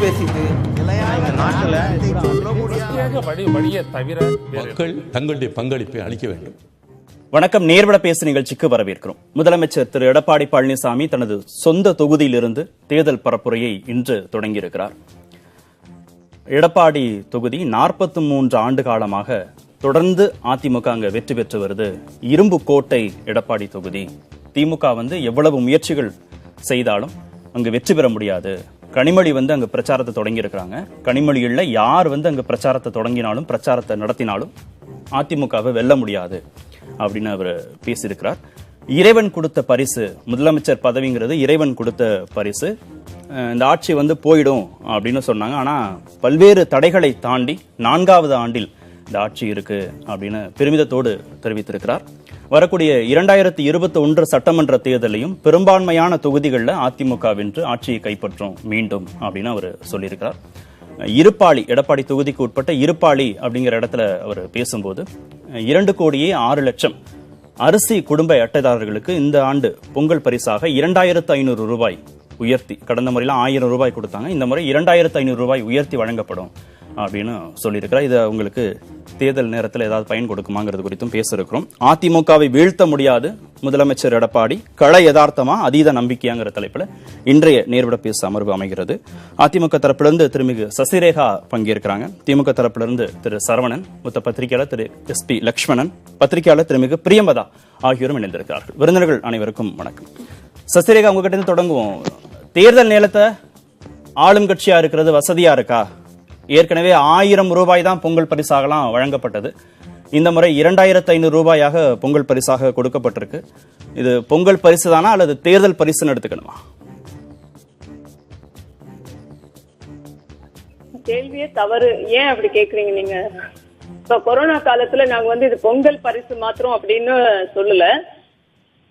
பேசிட்டு மக்கள் தங்களுடைய பங்களிப்பை அளிக்க வேண்டும். வணக்கம். நேர்விட பேசு நிகழ்ச்சிக்கு வரவேற்கிறோம். முதலமைச்சர் திரு எடப்பாடி பழனிசாமி தனது சொந்த தொகுதியிலிருந்து தேர்தல் பரப்புரையை இன்று தொடங்கியிருக்கிறார். எடப்பாடி தொகுதி 43 ஆண்டு காலமாக தொடர்ந்து அதிமுக அங்க வெற்றி பெற்று வருது. இரும்பு கோட்டை எடப்பாடி தொகுதி. திமுக எவ்வளவு முயற்சிகள் செய்தாலும் அங்கு வெற்றி பெற முடியாது. கனிமொழி அங்க பிரச்சாரத்தை தொடங்கி இருக்கிறாங்க. கனிமொழியில் யார் அங்க பிரச்சாரத்தை தொடங்கினாலும் பிரச்சாரத்தை நடத்தினாலும் அதிமுகவை வெல்ல முடியாது அப்படின்னு அவர் பேசியிருக்கிறார். இறைவன் கொடுத்த பரிசு, முதலமைச்சர் பதவிங்கிறது இறைவன் கொடுத்த பரிசு. இந்த ஆட்சி போயிடும் அப்படின்னு சொன்னாங்க. ஆனா பல்வேறு தடைகளை தாண்டி 4வது ஆண்டில் இந்த ஆட்சி இருக்கு அப்படின்னு பெருமிதத்தோடு தெரிவித்திருக்கிறார். வரக்கூடிய 2021 சட்டமன்ற தேர்தலையும் பெரும்பான்மையான தொகுதிகளில் அதிமுக வென்று ஆட்சியை கைப்பற்றும் மீண்டும் அப்படின்னு அவர் சொல்லியிருக்கிறார். இருப்பாளி, எடப்பாடி தொகுதிக்கு உட்பட்ட இருப்பாளி அப்படிங்கிற இடத்துல அவர் பேசும்போது 2,06,00,000 அரிசி குடும்ப அட்டைதாரர்களுக்கு இந்த ஆண்டு பொங்கல் பரிசாக 2,500 ரூபாய் உயர்த்தி, கடந்த முறையில் 1000 ரூபாய் கொடுத்தாங்க, இந்த முறை 2,500 ரூபாய் உயர்த்தி வழங்கப்படும் அப்படின்னு சொல்லியிருக்கிறார். இதை உங்களுக்கு தேர்தல் நேரத்தில் ஏதாவது பயன் கொடுக்குமாங்கிறது குறித்தும் பேச இருக்கிறோம். அதிமுகவை வீழ்த்த முடியாது முதலமைச்சர் எடப்பாடி, கள யதார்த்தமா அதீத நம்பிக்கையாங்கிற தலைப்புல இன்றைய நேர்விட பேச அமர்வு அமைகிறது. அதிமுக தரப்பிலிருந்து திருமிகு சசிரேகா பங்கேற்கிறாங்க. திமுக தரப்பிலிருந்து திரு சரவணன், மூத்த பத்திரிகையாளர் திரு SP லட்சுமணன், பத்திரிகையாளர் திருமிகு பிரியம்பதா ஆகியோரும் இணைந்திருக்கிறார்கள். விருந்தினர்கள் அனைவருக்கும் வணக்கம். சசிரேகா, உங்ககிட்ட இருந்து தொடங்குவோம். தேர்தல் நேரத்தை ஆளும் கட்சியா இருக்கிறது வசதியா இருக்கா? ஏற்கனவே 1000 ரூபாய் தான் பொங்கல் பரிசாகலாம் வழங்கப்பட்டது. இந்த முறை 2,500 ரூபாயாக பொங்கல் பரிசாக கொடுக்கப்பட்டிருக்கு. இது பொங்கல் பரிசு தானா அல்லது தேர்தல் பரிசுன்னு எடுத்துக்கணுமா? கேள்வியே தவறு. ஏன் அப்படி கேக்குறீங்க நீங்க? இப்ப கொரோனா காலத்துல நாங்க இது பொங்கல் பரிசு மாத்திரம் அப்படின்னு சொல்லல.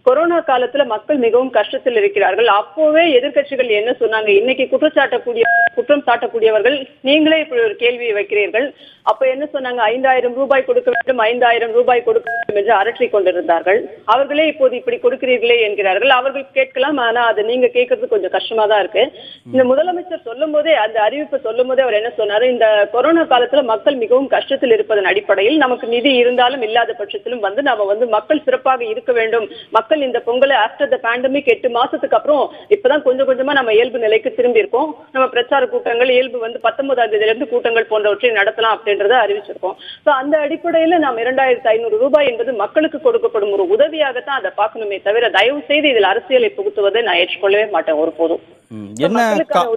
கொரோனா காலத்துல மக்கள் மிகவும் கஷ்டத்தில் இருக்கிறார்கள். அப்போவே எதிர்கட்சிகள் என்ன சொன்னாங்க? இன்னைக்கு குற்றம் சாட்டக்கூடியவர்கள் நீங்களே இப்படி ஒரு கேள்வியை வைக்கிறீர்கள். அப்ப என்ன சொன்னாங்க? 5,000 ரூபாய் கொடுக்க வேண்டும், 5,000 ரூபாய் கொடுக்க வேண்டும் என்று அரற்றிக் கொண்டிருந்தார்கள். அவர்களே இப்போது இப்படி கொடுக்கிறீர்களே என்கிறார்கள். அவர்கள் கேட்கலாம், ஆனா அது நீங்க கேட்கறது கொஞ்சம் கஷ்டமா தான் இருக்கு. இந்த முதலமைச்சர் சொல்லும் போதே, அந்த அறிவிப்பை சொல்லும் போதே அவர் என்ன சொன்னாரு? இந்த கொரோனா காலத்துல மக்கள் மிகவும் கஷ்டத்தில் இருப்பதன் அடிப்படையில் நமக்கு நிதி இருந்தாலும் இல்லாத பட்சத்திலும் நம்ம மக்கள் சிறப்பாக இருக்க வேண்டும். இந்த பொங்கலை ஆஃப்டர் த பேண்டமிக் 8 மாசத்துக்கு அப்புறம் இப்பதான் கொஞ்சம் கொஞ்சமா நம்ம இயல்பு நிலைக்கு திரும்பி இருக்கோம். நம்ம பிரச்சார கூட்டங்கள் இயல்பு 19ஆம் தேதியிலிருந்து கூட்டங்கள் போன்றவற்றை நடத்தலாம் அப்படின்றத அறிவிச்சிருக்கோம். அந்த அடிப்படையில நாம் 2,500 ரூபாய் என்பது மக்களுக்கு கொடுக்கப்படும் ஒரு உதவியாகத்தான் அதை பார்க்கணுமே தவிர, தயவு செய்து இதில் அரசியலை புகுத்துவதை நான் ஏற்றுக்கொள்ளவே மாட்டேன் ஒருபோதும்.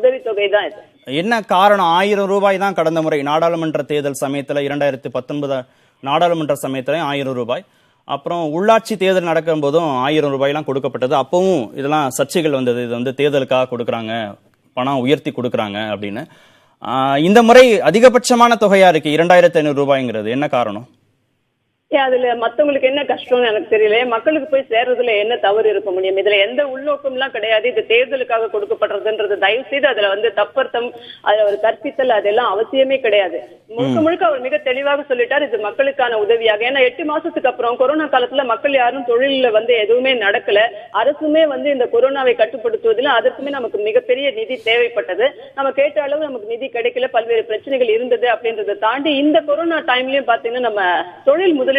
உதவித்தொகை தான் இது. என்ன காரணம்? 1000 ரூபாய் தான் கடந்த முறை நாடாளுமன்ற தேர்தல் சமயத்துல 2019 நாடாளுமன்ற சமயத்துல 1000 ரூபாய், அப்புறம் உள்ளாட்சி தேர்தல் நடக்கும் போதும் 1000 ரூபாய்லாம் கொடுக்கப்பட்டது. அப்பவும் இதெல்லாம் சர்ச்சைகள் வந்தது. இது தேர்தலுக்காக கொடுக்கறாங்க, பணம் உயர்த்தி கொடுக்கறாங்க அப்படின்னு. இந்த முறை அதிகபட்சமான தொகையா இருக்கு 2,500 ரூபாய்ங்கிறது. என்ன காரணம்? அதுல மத்தவங்களுக்கு என்ன கஷ்டம்னு எனக்கு தெரியல. மக்களுக்கு போய் சேர்றதுல என்ன தவறு இருக்க முடியும்? இதுல எந்த உள்நோக்கம் எல்லாம் கிடையாது. இது தேர்தலுக்காக கொடுக்கப்படுறதுன்றது தயவு செய்து அதுல தப்பர்த்தம், அதுல ஒரு கற்பித்தல், அதெல்லாம் அவசியமே கிடையாது. முழுக்க முழுக்க அவர் மிக தெளிவாக சொல்லிட்டார், இது மக்களுக்கான உதவியாக. ஏன்னா 8 மாசத்துக்கு அப்புறம் கொரோனா காலத்துல மக்கள் யாரும் தொழில எதுவுமே நடக்கல. அரசுமே இந்த கொரோனாவை கட்டுப்படுத்துவதில் அதற்குமே நமக்கு மிகப்பெரிய நிதி தேவைப்பட்டது. நம்ம கேட்ட அளவு நமக்கு நிதி கிடைக்கல, பல்வேறு பிரச்சனைகள் இருந்தது. அப்படின்றத தாண்டி இந்த கொரோனா டைம்லயும் பாத்தீங்கன்னா நம்ம தொழில் முதலீடுகள்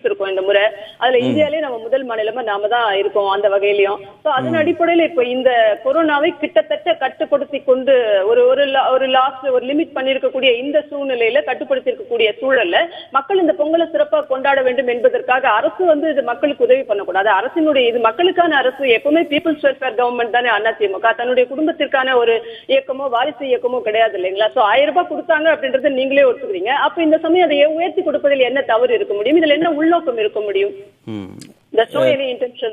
இருக்கோம் இந்த முறை. அதுல இந்தியாலே நம்ம முதல் மாநிலமா நாம தான் இருக்கோம் அந்த வகையிலயும். அதன் அடிப்படையில இப்ப இந்த கொரோனாவை கிட்டத்தட்ட கட்டுப்படுத்தி கொண்டு ஒரு லாஸ்ட் ஒரு லிமிட் பண்ணிருக்கக்கூடிய இந்த சூழ்நிலையில, கட்டுப்படுத்தி இருக்கக்கூடிய சூழல்ல மக்கள் இந்த பொங்கலை சிறப்பாக கொண்டாட வேண்டும் என்பதற்காக அரசு இது மக்களுக்கு உதவி பண்ணக்கூடாது. அரசினுடைய இது மக்களுக்கான அரசு. எப்பவுமே பீப்புள்ஸ் வெல்ஃபேர் கவர்மெண்ட் தானே அதிமுக. தன்னுடைய குடும்பத்திற்கான ஒரு இயக்கமோ வாரிசு இயக்கமோ கிடையாது இல்லைங்களா? 1000 ரூபாய் கொடுத்தாங்க அப்படின்றத நீங்களே ஒத்துக்கிறீங்க. அப்ப இந்த சமயம் அதை உயர்த்தி கொடுப்பதில் என்ன தவறு இருக்க முடியும்? இதுல என்ன உள்நோக்கம் இருக்க முடியும்?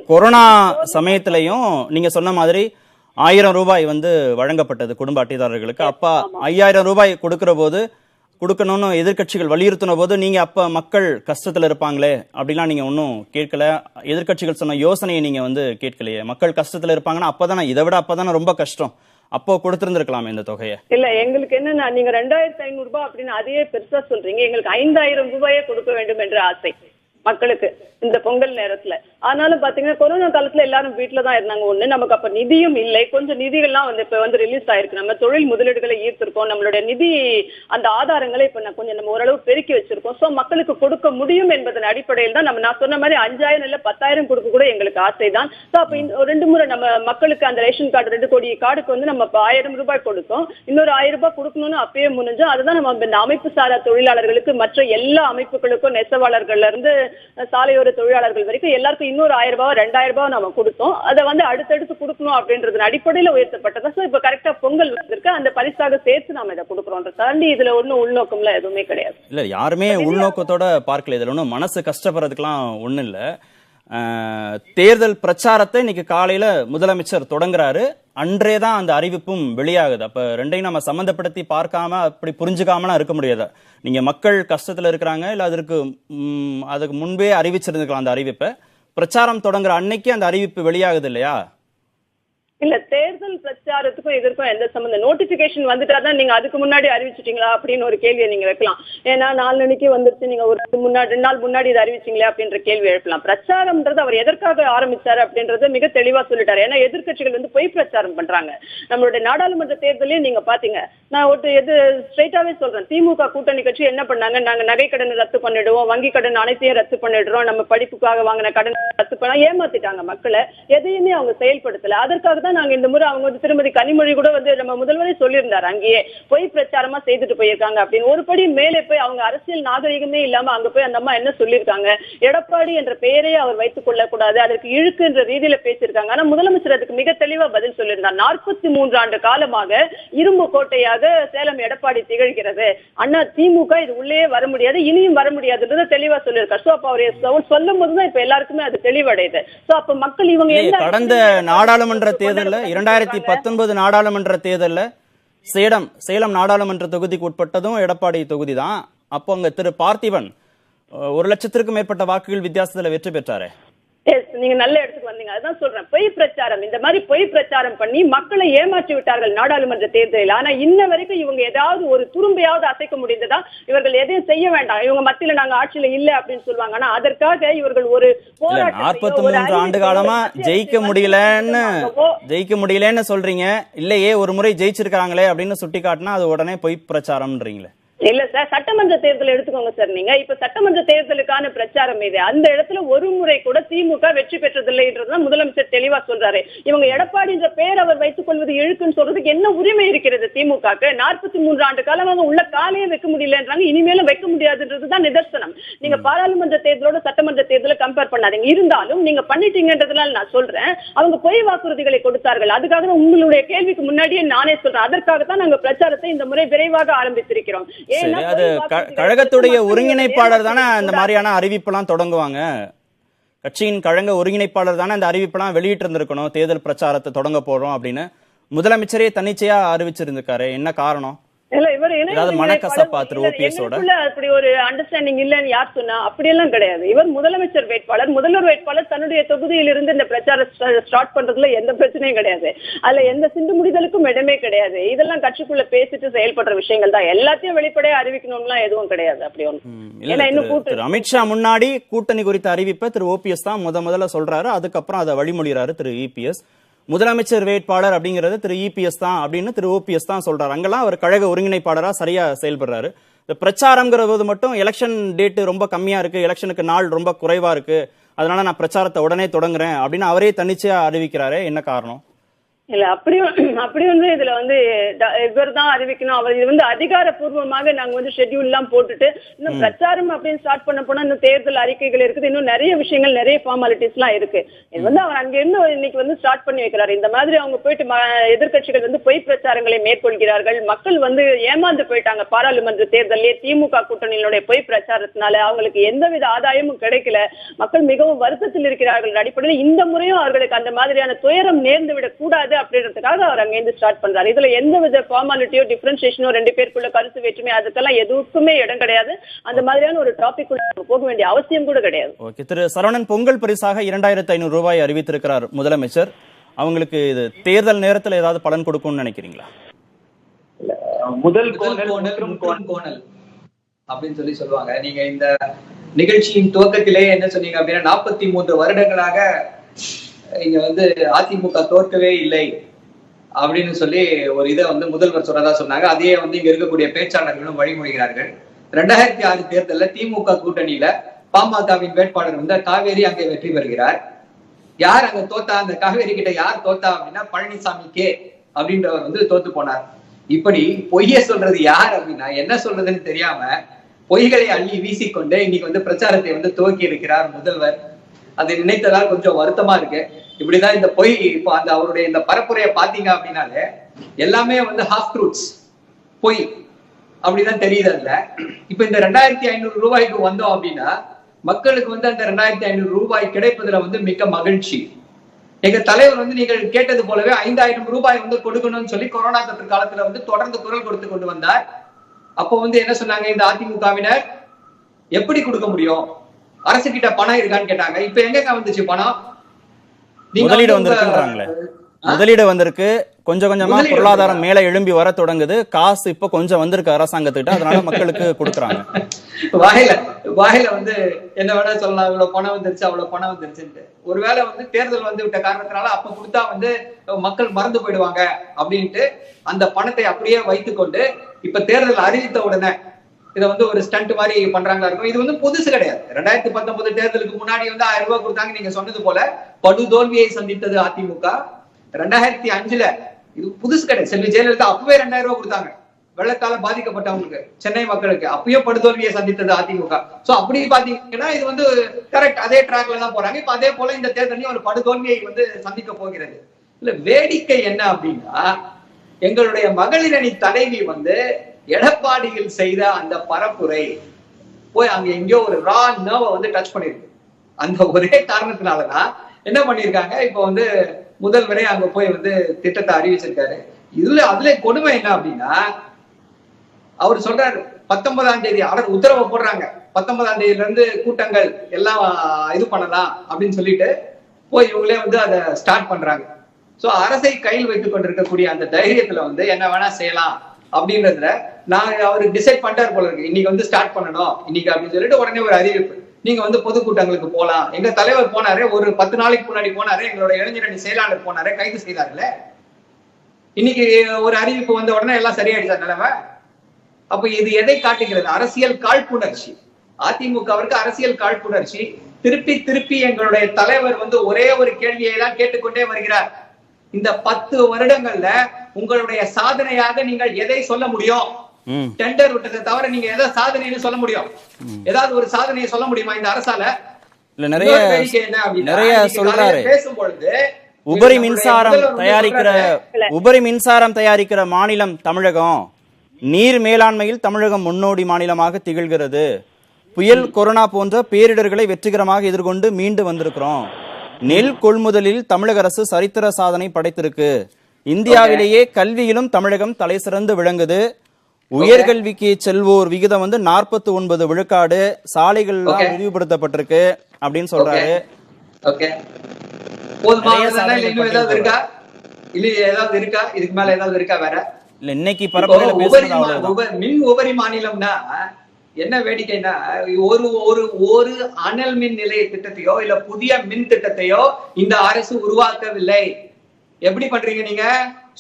கொரோனா சமயத்திலையும் நீங்க சொன்ன மாதிரி 1000 ரூபாய் வழங்கப்பட்டது குடும்ப அட்டைதாரர்களுக்கு. அப்ப 5000 ரூபாய் கொடுக்கிற போது கொடுக்கணும்னு எதிர்கட்சிகள் வலியுறுத்தின போது நீங்க அப்ப மக்கள் கஷ்டத்துல இருப்பாங்களே அப்படிலாம் நீங்க ஒன்னும் கேட்கல. எதிர்கட்சிகள் சொன்ன யோசனையை நீங்க கேட்கலையே. மக்கள் கஷ்டத்துல இருப்பாங்கன்னா அப்பதானே, இதை விட அப்பதானே ரொம்ப கஷ்டம். அப்போ கொடுத்திருந்திருக்கலாமே இந்த தொகையை. இல்ல, எங்களுக்கு என்னன்னா நீங்க 2,500 ரூபாய் அப்படின்னு அதையே பெருசா சொல்றீங்க. எங்களுக்கு 5,000 ரூபாயே கொடுக்க வேண்டும் என்ற ஆசை மக்களுக்கு இந்த பொங்கல் நேரத்துல. ஆனாலும் பாத்தீங்கன்னா கொரோனா காலத்துல எல்லாரும் வீட்டுல தான் இருந்தாங்க. ஒண்ணு நமக்கு அப்ப நிதியும் இல்லை, கொஞ்சம் நிதிகள்லாம் வந்து இப்ப வந்து ரிலீஸ் ஆயிருக்கு. நம்ம தொழில் முதலீடுகளை ஈர்த்திருக்கோம், நம்மளுடைய நிதி அந்த ஆதாரங்களை இப்ப கொஞ்சம் நம்ம ஓரளவு பெருக்கி வச்சிருக்கோம். சோ மக்களுக்கு கொடுக்க முடியும் என்பதன் அடிப்படையில் தான் நான் சொன்ன மாதிரி 5000 இல்ல 10,000 கொடுக்க கூட எங்களுக்கு ஆசைதான். சோ அப்ப 2 முறை நம்ம மக்களுக்கு அந்த ரேஷன் கார்டு 2 கோடி கார்டுக்கு வந்து நம்ம 1000 ரூபாய் கொடுத்தோம். இன்னொரு 1000 ரூபாய் கொடுக்கணும்னு அப்பயே முன்னிஞ்சோம். அதுதான் நம்ம இந்த அமைப்பு சாரா தொழிலாளர்களுக்கு, மற்ற எல்லா அமைப்புகளுக்கும், நெசவாளர்கள்ல இருந்து சாலையோர தொழிலாளர்கள் வரைக்கும் எல்லாருக்கும் இன்னொரு 1000 ரூபாய் 2000 ரூபாய் நம்ம கொடுத்தோம். அதை வந்து அடுத்தடுத்து கொடுக்கணும் அப்படின்றது அடிப்படையில உயர்த்தப்பட்டதா. சோ இப்ப கரெக்டா பொங்கல் வந்திருக்கு, அந்த பரிசாக சேர்த்து நாம இதை கொடுக்குறோம். தாண்டி இதுல ஒன்னும் உள்நோக்கம்லாம் எதுவுமே கிடையாது. இல்ல, யாருமே உள்நோக்கத்தோட பார்க்கல. இதுல ஒன்றும் மனசு கஷ்டப்படுறதுக்கெல்லாம் ஒண்ணும் இல்ல. தேர்தல் பிரச்சாரத்தை இன்னைக்கு காலையில முதலமைச்சர் தொடங்குறாரு. அன்றே தான் அந்த அறிவிப்பும் வெளியாகுது. அப்ப ரெண்டையும் நம்ம சம்பந்தப்படுத்தி பார்க்காம அப்படி புரிஞ்சுக்காமலாம் இருக்க முடியாது. நீங்க மக்கள் கஷ்டத்துல இருக்கிறாங்க, இல்ல அதுக்கு முன்பே அறிவிச்சிருந்துக்கலாம் அந்த அறிவிப்பை. பிரச்சாரம் தொடங்குற அன்னைக்கு அந்த அறிவிப்பு வெளியாகுது இல்லையா? இல்ல, தேர்தல் பிரச்சாரத்துக்கும் இதற்கும் எந்த சம்பந்தம்? நோட்டிபிகேஷன் வந்துட்டாதான் நீங்க அதுக்கு முன்னாடி அறிவிச்சிட்டீங்களா அப்படின்னு ஒரு கேள்வியை நீங்க வைக்கலாம். ஏன்னா 4 மணிக்கு வந்துருச்சு, நீங்க ஒரு 2 நாள் முன்னாடி இதை அறிவிச்சீங்களா அப்படின்ற கேள்வி எழுப்பலாம். பிரச்சாரம்ன்றது அவர் எதற்காக ஆரம்பிச்சாரு அப்படின்றது மிக தெளிவா சொல்லிட்டாரு. ஏன்னா எதிர்கட்சிகள் வந்து பொய் பிரச்சாரம் பண்றாங்க. நம்மளுடைய நாடாளுமன்ற தேர்தலையும் நீங்க பாத்தீங்க. நான் ஸ்ட்ரைட்டாவே சொல்றேன், திமுக கூட்டணி கட்சி என்ன பண்ணாங்க, நாங்க நகை கடன் ரத்து பண்ணிடுவோம், வங்கி கடன் அனைத்தையும் ரத்து பண்ணிடுறோம், நம்ம படிப்புக்காக வாங்கின கடன் ரத்து பண்ண ஏமாத்திட்டாங்க மக்களை. எதையுமே அவங்க செயல்படுத்தல. அதற்காக நாங்க இந்த முறை அவங்க வந்து திருமதி கனிமொழி கூட வந்து நம்ம முதல்வரே சொல்லியிருந்தாரு, அங்கேயே பொய் பிரச்சாரமா செய்துட்டு போயிருக்காங்க அப்படின்னு. ஒரு படி மேலே போய் அவங்க அரசியல் நாகரிகமே இல்லாம அங்க போய் அந்த அம்மா என்ன சொல்லியிருக்காங்க, எடப்பாடி என்ற பெயரையே அவர் வைத்துக் கொள்ள கூடாது, அதற்கு இழுக்கு என்ற ரீதியில பேசியிருக்காங்க. ஆனா முதலமைச்சர் அதுக்கு மிக தெளிவா பதில் சொல்லியிருந்தார். 43 ஆண்டு காலமாக இரும்பு கோட்டையாக சேலம் எடப்பாடி திகழ்கிறது. அண்ணா திமுக இது உள்ளே வர முடியாது, இனியும் வர முடியாதுன்றத தெளிவா சொல்லியிருக்காரு. சோ அப்ப அவர் சொல்லும் போதுதான் இப்ப எல்லாருக்குமே அது தெளிவடையுது. சோ அப்ப மக்கள் இவங்க கடந்த நாடாளுமன்ற தேர்தல் 2019 நாடாளுமன்ற தேர்தல்ல சேலம் நாடாளுமன்ற தொகுதிக்கு உட்பட்டதும் எடப்பாடி தொகுதி தான். அப்போ அங்க திரு பார்த்திபன் 1 லட்சத்திற்கும் மேற்பட்ட வாக்குகள் வித்தியாசத்துல வெற்றி பெற்றாரு. நீங்க நல்ல இடத்துக்கு வந்தீங்க. அதான் சொல்றேன், பொய் பிரச்சாரம், இந்த மாதிரி பொய் பிரச்சாரம் பண்ணி மக்களை ஏமாற்றி விட்டார்கள் நாடாளுமன்ற தேர்தலில். ஆனா இன்ன வரைக்கும் இவங்க ஏதாவது ஒரு துரும்பையாவது அசைக்க முடிந்ததா? இவர்கள் எதையும் செய்ய வேண்டாம், இவங்க மத்தியில நாங்க ஆட்சியில இல்ல அப்படின்னு சொல்லுவாங்க. ஆனா அதற்காக இவர்கள் ஒரு 43 ஆண்டு காலமா ஜெயிக்க முடியலன்னு சொல்றீங்க. இல்லையே, ஒரு முறை ஜெயிச்சிருக்காங்களே அப்படின்னு சுட்டி காட்டினா அது உடனே பொய் பிரச்சாரம்ன்றீங்களே. இல்ல சார், சட்டமன்ற தேர்தல் எடுத்துக்கோங்க சார். நீங்க இப்ப சட்டமன்ற தேர்தலுக்கான பிரச்சாரம் இது. அந்த இடத்துல ஒரு முறை கூட திமுக வெற்றி பெற்றதில்லைன்றதுதான் முதலமைச்சர் தெளிவா சொல்றாரு. இவங்க எடப்பாடி என்ற பெயர் அவர் வைத்துக் கொள்வது இழுக்குன்னு சொல்றதுக்கு என்ன உரிமை இருக்கிறது திமுக? 43 ஆண்டு காலமாக உள்ள காலையே வைக்க முடியலன்றாங்க, இனிமேலும் வைக்க முடியாதுன்றதுதான் நிதர்சனம். நீங்க பாராளுமன்ற தேர்தலோட சட்டமன்ற தேர்தலை கம்பேர் பண்ணாதீங்க. இருந்தாலும் நீங்க பண்ணிட்டீங்கன்றதுனால நான் சொல்றேன், அவங்க பொய் வாக்குறுதிகளை கொடுத்தார்கள். அதுக்காக தான் உங்களுடைய கேள்விக்கு முன்னாடியே நானே சொல்றேன், அதற்காகத்தான் நாங்க பிரச்சாரத்தை இந்த முறை விரைவாக ஆரம்பித்திருக்கிறோம். அது கழகத்துடைய ஒருங்கிணைப்பாளர் தானே அந்த மாதிரியான அறிவிப்பெல்லாம் தொடங்குவாங்க. கட்சியின் கழக ஒருங்கிணைப்பாளர் தானே அந்த அறிவிப்பெல்லாம் வெளியிட்டு இருந்திருக்கணும், தேர்தல் பிரச்சாரத்தை தொடங்க போறோம் அப்படின்னு. முதலமைச்சரே தன்னிச்சையா அறிவிச்சிருந்திருக்காரு. என்ன காரணம்? அப்படி ஒரு அண்டர்ஸ்டாண்டிங் இல்லன்னு யார் சொன்னா? அப்படியெல்லாம் கிடையாது. இவர் முதலமைச்சர் வேட்பாளர், முதல்வர் வேட்பாளர் தன்னுடைய தொகுதியில் இருந்து இந்த பிரச்சாரம் ஸ்டார்ட் பண்றதுல எந்த பிரச்சனையும் கிடையாது. அதுல எந்த சிந்து முடிதலுக்கும் இடமே கிடையாது. இதெல்லாம் கட்சிக்குள்ள பேசிட்டு செயல்படுற விஷயங்கள் தான். எல்லாத்தையும் வெளிப்படையா அறிவிக்கணும்லாம் எதுவும் கிடையாது. அப்படி ஒண்ணு அமித்ஷா முன்னாடி கூட்டணி குறித்த அறிவிப்பை திரு ஓபிஎஸ் தான் முதல்ல சொல்றாரு. அதுக்கப்புறம் அதை வழிமொழிறாரு திரு இபிஎஸ். முதலமைச்சர் வேட்பாளர் அப்படிங்கறது திரு இபிஎஸ் தான் அப்படின்னு திரு ஓபிஎஸ் தான் சொல்றாரு. அங்கெல்லாம் அவர் கழக ஒருங்கிணைப்பாளரா சரியா செயல்படுறாரு. இந்த பிரச்சாரம்ங்கிற போது மட்டும் எலெக்ஷன் டேட் ரொம்ப கம்மியா இருக்கு, எலெக்ஷனுக்கு நாள் ரொம்ப குறைவா இருக்கு, அதனால நான் பிரச்சாரத்தை உடனே தொடங்குறேன் அப்படின்னு அவரே தன்னிச்சையா அறிவிக்கிறாரு. என்ன காரணம்? இல்ல, அப்படி வந்து இதுல வந்து இவர் தான் அறிவிக்கணும். அவர் இது வந்து அதிகாரப்பூர்வமாக நாங்க வந்து ஷெட்யூல் எல்லாம் போட்டுட்டு இன்னும் பிரச்சாரம் அப்படின்னு ஸ்டார்ட் பண்ண போனா இன்னும் தேர்தல் அறிக்கைகள் இருக்குது, இன்னும் நிறைய விஷயங்கள், நிறைய ஃபார்மாலிட்டிஸ் எல்லாம் இருக்கு. இது வந்து அவர் அங்க இருந்து இன்னைக்கு வந்து ஸ்டார்ட் பண்ணி வைக்கிறாரு. இந்த மாதிரி அவங்க போயிட்டு எதிர்கட்சிகள் வந்து பொய் பிரச்சாரங்களை மேற்கொள்கிறார்கள். மக்கள் வந்து ஏமாந்து போயிட்டாங்க பாராளுமன்ற தேர்தலே திமுக கூட்டணியினுடைய பொய் பிரச்சாரத்தினால. அவங்களுக்கு எந்தவித ஆதாயமும் கிடைக்கல, மக்கள் மிகவும் வருத்தத்தில் இருக்கிறார்கள். அடிப்படையில் இந்த முறையும் அவர்களுக்கு அந்த மாதிரியான துயரம் நேர்ந்து விடக் கூடாது அப்படின்றதுக்காக அவர் அங்கிருந்து ஸ்டார்ட் பண்றாரு. இதுல எந்த வித ஃபார்மாலிட்டியோ டிஃபரன்சியேஷனோ 2 பேருக்குள்ள கருத்து வேற்றுமை அதுக்கெல்லாம் எதுக்குமே இடம் கிடையாது. அந்த மாதிரியான ஒரு டாபிக் போக வேண்டிய அவசியம் கூட கிடையாது. ஓகே, திரு சரவணன், பொங்கல் பரிசாக 2500 ரூபாய் அறிவித்திருக்கிறார் முதலமைச்சர். அவங்களுக்கு இது தேர்தல் நேரத்தில் ஏதாவது பலன் கொடுக்கும்னு நினைக்கிறீங்களா? முதல் கோணல் அப்படின்னு சொல்லுவாங்க. நீங்க இந்த நிகழ்ச்சியின் துவக்கத்திலே என்ன சொன்னீங்க அப்படின்னா 43 வருடங்களாக இங்க அதிமுக தோற்கவே இல்லை அப்படின்னு சொல்லி ஒரு இதை முதல்வர் சொன்னதா சொன்னாங்க. அதையே இங்க இருக்கக்கூடிய பேச்சாளர்களும் வழிமொழிகிறார்கள். 2006 தேர்தலில் திமுக கூட்டணியில பாமகவின் வேட்பாளர் காவேரி அங்கே வெற்றி பெறுகிறார். யார் அங்க தோத்தா, அந்த காவேரி கிட்ட யார் தோத்தா அப்படின்னா பழனிசாமி கே அப்படின்றவர் தோத்து போனார். இப்படி பொய்ய சொல்றது யார் அப்படின்னா என்ன சொல்றதுன்னு தெரியாம பொய்களை அள்ளி வீசிக்கொண்டு இன்னைக்கு பிரச்சாரத்தை துவக்கி இருக்கிறார் முதல்வர். அதை நினைத்ததால் கொஞ்சம் வருத்தமா இருக்கு. இப்படிதான் இந்த பொய் இப்போ அவருடைய இந்த பரப்புரையை பாத்தீங்க அப்படின்னாலே எல்லாமே ஹாஃப் ட்ரூத்ஸ், பொய் அப்படிதான் தெரியுது. அதுல இப்ப இந்த 2500 ரூபாய்க்கு வந்தோம் அப்படின்னா மக்களுக்கு அந்த 2500 ரூபாய் கிடைப்பதுல மிக்க மகிழ்ச்சி. எங்க தலைவர் நீங்கள் கேட்டது போலவே 5000 ரூபாய் கொடுக்கணும்னு சொல்லி கொரோனா தொற்று காலத்துல தொடர்ந்து குரல் கொடுத்து கொண்டு வந்தார். அப்போ என்ன சொன்னாங்க, இந்த அதிமுகவினர் எப்படி கொடுக்க முடியும், அரசு கிட்ட பணம் இருக்கான்னு கேட்டாங்க. இப்ப எங்க வந்துச்சு பணம்? முதலீடு வந்திருக்குன்றாங்களே, முதலீடு வந்திருக்கு, கொஞ்சம் கொஞ்சமா பொருளாதாரம் மேல எழும்பி வர தொடங்குது, காசு இப்ப கொஞ்சம் வந்திருக்கு அரசாங்கத்திட்ட, அதனால மக்களுக்கு கொடுக்குறாங்க. வாயில என்ன வேணா சொல்லலாம், இவ்வளவு பணம் வந்துருச்சு அவ்வளவு பணம் வந்துருச்சுன்ட்டு. ஒருவேளை தேர்தல் விட்ட காரணத்தினால அப்ப கொடுத்தா மக்கள் மறந்து போயிடுவாங்க அப்படின்ட்டு அந்த பணத்தை அப்படியே வைத்துக்கொண்டு இப்ப தேர்தல் அறிவித்த உடனே இதை ஒரு ஸ்டண்ட் மாதிரி பண்றாங்களா இருக்கும். இது புதுசு கிடையாது. 2019 தேர்தலுக்கு முன்னாடி 1000 ரூபாய் கொடுத்தாங்க. நீங்க சொன்னது போல படுதோல்வியை சந்தித்தது அதிமுக. 2005 இது புதுசு கிடையாது. செல்வி ஜெயலலிதா அப்பவே 2000 ரூபாய் கொடுத்தாங்க வெள்ளத்தால பாதிக்கப்பட்டவங்களுக்கு, சென்னை மக்களுக்கு. அப்பயும் படுதோல்வியை சந்தித்தது அதிமுக. சோ அப்படி பாத்தீங்கன்னா இது கரெக்ட், அதே ட்ராக்ல தான் போறாங்க. இப்ப அதே போல இந்த தேர்தலையும் ஒரு படுதோல்வியை சந்திக்க போகிறது. இல்ல வேடிக்கை என்ன அப்படின்னா, எங்களுடைய மகளிர் அணி தலைவி எடப்பாடியில் செய்த அந்த பரப்புரை போய் அங்க எங்கேயோ ஒரு ரா நர்வை டச் பண்ணிருக்கு. அந்த ஒரே காரணத்தினாலதான் என்ன பண்ணிருக்காங்க, இப்ப முதல்வரே அங்க போய் திட்டத்தை அறிவிச்சிருக்காரு. அதுல கொடுமை என்ன அப்படின்னா, அவர் சொல்றாரு 19ஆம் தேதி உத்தரவை போடுறாங்க, 19ஆம் தேதியில இருந்து கூட்டங்கள் எல்லாம் இது பண்ணலாம் அப்படின்னு சொல்லிட்டு போய் இவங்களே அதை ஸ்டார்ட் பண்றாங்க. சோ அரசை கையில் வைத்துக் கொண்டிருக்கக்கூடிய அந்த தைரியத்துல என்ன வேணா செய்யலாம் அப்படின்றதுல அவரு டிசைட் பண்ணிட்டார் போல இருக்கு. இன்னைக்கு ஸ்டார்ட் பண்ணணும் இன்னைக்கு அப்படின்னு சொல்லிட்டு உடனே ஒரு அறிவிப்பு, நீங்க பொதுக்கூட்டங்களுக்கு போலாம். எங்க தலைவர் போனாரு, ஒரு 10 நாளைக்கு முன்னாடி போனாரு, எங்களோட இளைஞரணி செயலாளர் போனாரு, கைது செய்தாருல. இன்னைக்கு ஒரு அறிவிப்பு வந்த உடனே எல்லாம் சரியாயிடுச்சா நிலைமை? அப்ப இது எதை காட்டுகிறது? அரசியல் காழ்ப்புணர்ச்சி. அதிமுகவிற்கு அரசியல் காழ்ப்புணர்ச்சி. திருப்பி திருப்பி எங்களுடைய தலைவர் ஒரே ஒரு கேள்வியை தான் கேட்டுக்கொண்டே வருகிறார். இந்த 10 வருடங்கள்ல உங்களுடைய சாதனையாக நீங்கள் எதை சொல்ல முடியும்? டெண்டர் விட்டதை தவிர நீங்க எதை சாதனைன்னு சொல்ல முடியும்? ஏதாவது ஒரு சாதனையை சொல்ல முடியுமா இந்த அரசால? நிறைய சொல்றாரு. பேசும்பொழுது உபரி மின்சாரம் தயாரிக்கிற மாநிலம் தமிழகம். நீர் மேலாண்மையில் தமிழகம் முன்னோடி மாநிலமாக திகழ்கிறது. புயல், கொரோனா போன்ற பேரிடர்களை வெற்றிகரமாக எதிர்கொண்டு மீண்டு வந்திருக்கிறோம். நெல் கொள்முதலில் தமிழக அரசு சரித்திர சாதனை படைத்திருக்கு. இந்தியாவிலேயே கல்வியிலும் தமிழகம் தலை சிறந்து விளங்குது. உயர்கல்விக்கு செல்வோர் விகிதம் 49 விழுக்காடு. சாலைகள் விரிவுபடுத்தப்பட்டிருக்கு அப்படின்னு சொல்றாரு. இன்னைக்கு மின் உபரி மாநிலம்னா என்ன வேடிக்கைன்னா, ஒரு அனல் மின் நிலைய திட்டத்தையோ இல்ல புதிய மின் திட்டத்தையோ இந்த அரசு உருவாக்கவில்லை. எப்படி பண்றீங்க நீங்க?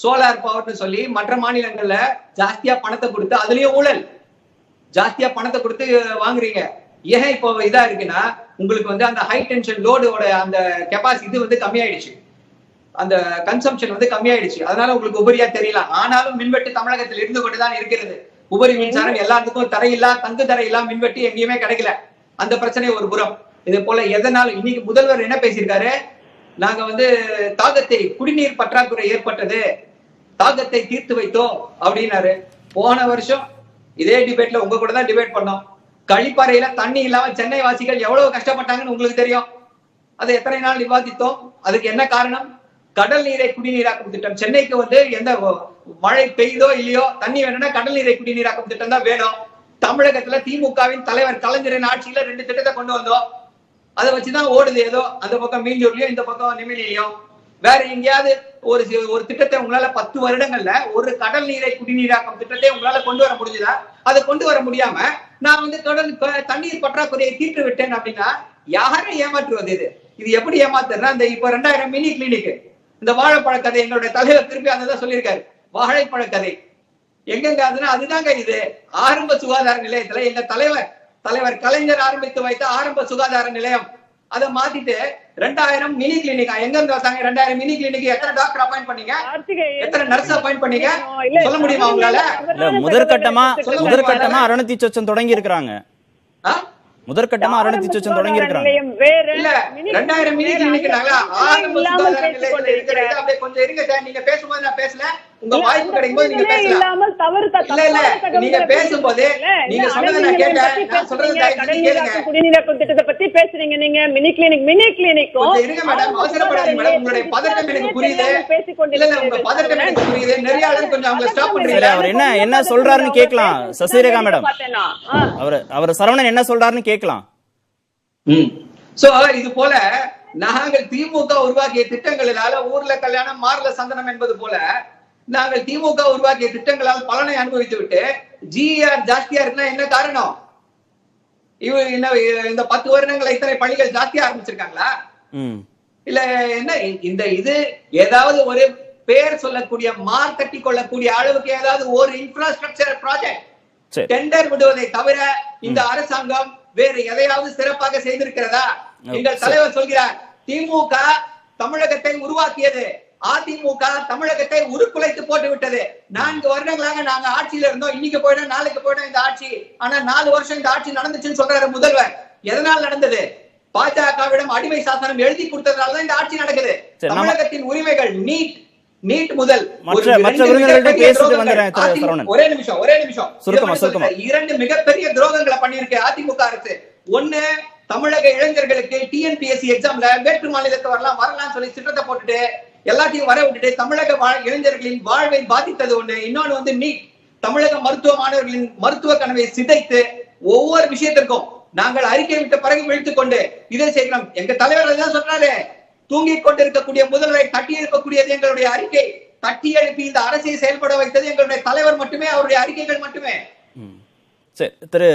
சோலார் பவர்னு சொல்லி மற்ற மாநிலங்கள்ல ஜாஸ்தியா பணத்தை கொடுத்து, அதுலயும் ஊழல், ஜாஸ்தியா பணத்தை கொடுத்து வாங்குறீங்க. ஏன் இப்போ இதா இருக்குன்னா, உங்களுக்கு அந்த ஹை டென்ஷன் லோடோட அந்த கெபாசிட்டி கம்மியாயிடுச்சு, அந்த கன்சம்ஷன் கம்மியாயிடுச்சு. அதனால உங்களுக்கு உபரியா தெரியலாம். ஆனாலும் மின்வெட்டு தமிழகத்தில் இருந்து கொண்டுதான் இருக்கிறது. உபரி மின்சாரம் எல்லாத்துக்கும் தரையில்லா, தங்கு தரையில்லா மின்வெட்டு எங்கேயுமே கிடைக்கல. அந்த பிரச்சனை ஒரு புறம். இதே போல எதனால இன்னைக்கு முதல்வர் என்ன பேசியிருக்காரு, நாங்க தாகத்தை, குடிநீர் பற்றாக்குறை ஏற்பட்டது, தாகத்தை தீர்த்து வைத்தோம் அப்படின்னாரு. போன வருஷம் இதே டிபேட்ல உங்க கூட தான் டிபேட் பண்ணோம். கழிப்பறையில தண்ணி இல்லாம சென்னை வாசிகள் எவ்வளவு கஷ்டப்பட்டாங்கன்னு உங்களுக்கு தெரியும். அதை எத்தனை நாள் விவாதித்தோம். அதுக்கு என்ன காரணம்? கடல் நீரை குடிநீராக்கும் திட்டம். சென்னைக்கு எந்த மழை பெய்தோ இல்லையோ தண்ணி வேணும்னா கடல் நீரை குடிநீராக்கும் திட்டம் தான் வேணும். தமிழகத்துல திமுகவின் தலைவர் கலைஞரின் ஆட்சியில 2 திட்டத்தை கொண்டு வந்தோம். அதை வச்சுதான் ஓடுது. ஏதோ அந்த பக்கம் மீஞ்சூர்லயும் இந்த பக்கம் நெமிலியும். வேற எங்கேயாவது ஒரு திட்டத்தை உங்களால 10 வருடங்கள்ல ஒரு கடல் நீரை குடிநீராக்கும் திட்டத்தை உங்களால கொண்டு வர முடிஞ்சதா? அதை கொண்டு வர முடியாம நான் வந்து தண்ணீர் பற்றாக்குறையை தீர்த்து விட்டேன் அப்படின்னா யாரை ஏமாற்றுவது? இது எப்படி ஏமாத்துறா? இந்த இப்ப 2000 மினி கிளினிக், இந்த வாழைப்பழ கதை எங்களுடைய தலைவர் திருப்பி அதான் சொல்லியிருக்காரு, வாழைப்பழ கதை எங்கெங்க அதுன்னா அதுதாங்க இது. ஆரம்ப சுகாதார நிலையத்துல எங்க தலைவர் கலைஞர் ஆரம்பித்து வைத்த ஆரம்ப சுகாதார நிலையம் அதை மாத்திட்டு 2000 மினி கிளினிக். எங்க இருந்து வந்தாங்க 2000 மினி கிளினிக்? எத்தனை டாக்டர் அப்பாயிண்ட் பண்ணீங்க? எத்தனை நர்ஸ் அப்பாயிண்ட் பண்ணீங்க? சொல்ல முடியுமா உங்களால? முதற்கட்டமா அரணத்தி சொச்சம் தொடங்கி இருக்கிறாங்க. முதற்கட்டமா அரணத்தி சொச்சம் தொடங்கி இருக்கிறாங்க. இல்ல 2000 மினி கிளினிக் ஆரம்ப சுகாதார நிலையத்துல இருக்கிறது. அப்படியே கொஞ்சம் இருங்க சார், நீங்க பேசும்போது நான் பேசல, உங்க வாய்ப்பு கிடைக்கும் போது நீங்க பேசலாம். இல்ல நீங்க பேசும்போது நீங்க சொன்னதை நான் கேட்டேன், நான் சொல்றது கேளுங்க. குடிநீராக்கும் திட்டத்தை பத்தி பேசுறீங்க நீங்க. மினி கிளினிக் இருங்க மேடம், அவசரப்படாதீங்க மேடம். உங்களுடைய பதட்டம் எனக்கு புரியுது. இல்ல உங்க பதட்டம் எனக்கு புரியுது. நிறைய கொஞ்சம் அவங்க ஸ்டாப் பண்றீங்க. அவர் என்ன சொல்றாருன்னு கேட்கலாம் சசிரேகா மேடம். அவர் சரவணன் என்ன சொல்றாருன்னு கேட்கலாம். சோ இது போல நாங்கள் திமுக உருவாக்கிய திட்டங்களால ஊர்ல கல்யாணம் மார்ல சந்தனம் என்பது போல நாங்கள் திமுக உருவாக்கிய திட்டங்களால் பலனை அனுபவித்து விட்டு ஜிஆர் ஜாஸ்தியா இருக்குன்னா என்ன காரணம்? இந்த 10 வருடங்கள் இத்தனை பள்ளிகள் ஜாஸ்தியா ஆரம்பிச்சிருக்காங்களா? இல்ல என்ன இந்த இது ஏதாவது ஒரு பேர் சொல்லக்கூடிய மார்க் கட்டி கொள்ளக்கூடிய அளவுக்கு ஏதாவது ஒரு இன்ஃப்ராஸ்ட்ரக்சர் ப்ராஜெக்ட் டெண்டர் விடுவதை தவிர இந்த அரசாங்கம் வேறு எதையாவது சிறப்பாக செய்திருக்கிறதா? எங்கள் தலைவர் சொல்கிறார், திமுக தமிழகத்தை உருவாக்கியது, அதிமுக தமிழகத்தை உருக்குலைத்து போட்டு விட்டது. 4 வருடங்களாக நாங்க ஆட்சியில இருந்தோம், இன்னைக்கு போயிடும் நாளைக்கு போயிடும் இந்த ஆட்சி. ஆனா 4 வருஷம் இந்த ஆட்சி நடந்துச்சுன்னு சொல்றாரு முதல்வர். எதனால் நடந்தது? பாஜகவிடம் அடிமை சாசனம் எழுதி கொடுத்ததுனாலதான் இந்த ஆட்சி நடக்குது. தமிழகத்தின் உரிமைகள் நீட் முதல் ஒரே நிமிஷம் 2 மிகப்பெரிய துரோகங்களை பண்ணிருக்கு அதிமுக அரசு. ஒண்ணு, தமிழக இளைஞர்களுக்கு டிஎன்பிஎஸ்சி எக்ஸாம்ல வேற்று மாநிலத்தை வரலாம் சொல்லி திட்டத்தை போட்டுட்டு எல்லாத்தையும் வர விட்டுட்டு தமிழக இளைஞர்களின் வாழ்வை பாதித்தது ஒண்ணு. இன்னொன்னு வந்து நீட், தமிழக மருத்துவ மாணவர்களின் மருத்துவ கனவை சிதைத்து ஒவ்வொரு விஷயத்திற்கும் நாங்கள் அறிக்கை விட்ட பிறகு விழித்துக் கொண்டு இதை செய்கிறோம். எங்க தலைவர் தான் சொன்னாரு, தூங்கிக் கொண்டிருக்கக்கூடிய முதல்வரை தட்டி எழுப்பக்கூடியது எங்களுடைய அறிக்கை. தட்டி எழுப்பி இந்த அரசை செயல்பட வைத்தது எங்களுடைய தலைவர் மட்டுமே, அவருடைய அறிக்கைகள் மட்டுமே. சரி திரு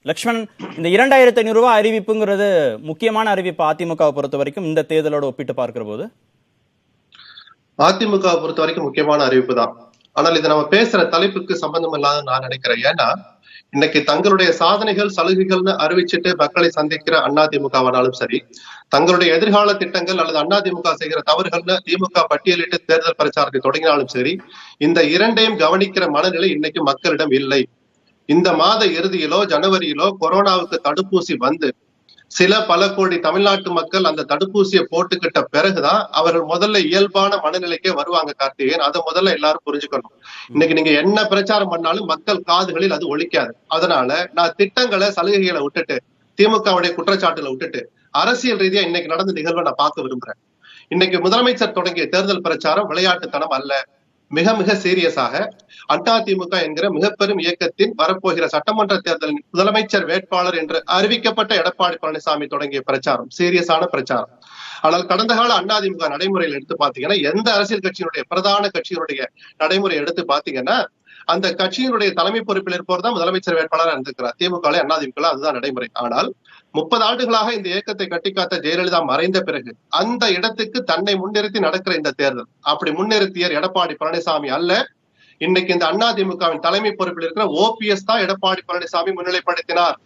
லட்சுமணன், இந்த 2500 ரூபாய் அறிவிப்புங்கிறது முக்கியமான அறிவிப்பு அதிமுகவை பொறுத்த வரைக்கும் இந்த தேர்தலோட ஒப்பிட்டு பார்க்கிற போது? அதிமுகவை பொறுத்த வரைக்கும் முக்கியமான அறிவிப்பு தான். ஆனால் இது நம்ம பேசுற தலைப்புக்கு சம்பந்தம் இல்லாத நான் நினைக்கிறேன். ஏன்னா இன்னைக்கு தங்களுடைய சாதனைகள் சலுகைகள்னு அறிவிச்சுட்டு மக்களை சந்திக்கிற அதிமுகவானாலும் சரி, தங்களுடைய எதிர்கால திட்டங்கள் அல்லது அதிமுக செய்கிற தவறுகள்னு திமுக பட்டியலிட்டு தேர்தல் பிரச்சாரத்தை தொடங்கினாலும் சரி, இந்த இரண்டையும் கவனிக்கிற மனநிலை இன்னைக்கு மக்களிடம் இல்லை. இந்த மாத இறுதியிலோ ஜனவரியிலோ கொரோனாவுக்கு தடுப்பூசி வந்து பல கோடி தமிழ்நாட்டு மக்கள் அந்த தடுப்பூசியை போட்டுக்கிட்ட பிறகுதான் அவர்கள் முதல்ல இயல்பான மனநிலைக்கே வருவாங்க. கார்த்திகேயன், அதை முதல்ல எல்லாரும் புரிஞ்சுக்கணும். இன்னைக்கு நீங்க என்ன பிரச்சாரம் பண்ணாலும் மக்கள் காதுகளில் அது ஒலிக்காது. அதனால நான் திட்டங்களை சலுகைகளை விட்டுட்டு திமுகவுடைய குற்றச்சாட்டுகளை விட்டுட்டு அரசியல் ரீதியா இன்னைக்கு நடந்த நிகழ்வை நான் பார்க்க விரும்புறேன். இன்னைக்கு முதலமைச்சர் தொடங்கிய தேர்தல் பிரச்சாரம் விளையாட்டுத்தனம் அல்ல. மிக மிக சீரியஸாக அதிமுக என்கிற மிகப்பெரும் இயக்கத்தின் வரப்போகிற சட்டமன்ற தேர்தலின் முதலமைச்சர் வேட்பாளர் என்று அறிவிக்கப்பட்ட எடப்பாடி பழனிசாமி தொடங்கிய பிரச்சாரம் சீரியஸான பிரச்சாரம். ஆனால் கடந்த கால அதிமுக நடைமுறையில் எடுத்து பாத்தீங்கன்னா, எந்த அரசியல் கட்சியினுடைய பிரதான கட்சியினுடைய நடைமுறை எடுத்து பாத்தீங்கன்னா, அந்த கட்சியினுடைய தலைமை பொறுப்பில் இருப்பவர் தான் முதலமைச்சர் வேட்பாளராக இருந்திருக்கிறார். திமுக அதிமுக அதுதான் நடைமுறை. ஆனால் 30 ஆண்டுகளாக இந்த இயக்கத்தை கட்டிக்காத்த ஜெயலலிதா மறைந்த பிறகு அந்த இடத்துக்கு தன்னை முன்னிறுத்தி நடக்கிற இந்த தேர்தல் அப்படி முன்னிறுத்தியர் எடப்பாடி பழனிசாமி அல்ல. இன்னைக்கு இந்த அதிமுகவின் தலைமை பொறுப்பில் இருக்கிற ஓபிஎஸ் தான் எடப்பாடி பழனிசாமி முன்னிலைப்படுத்தினார்.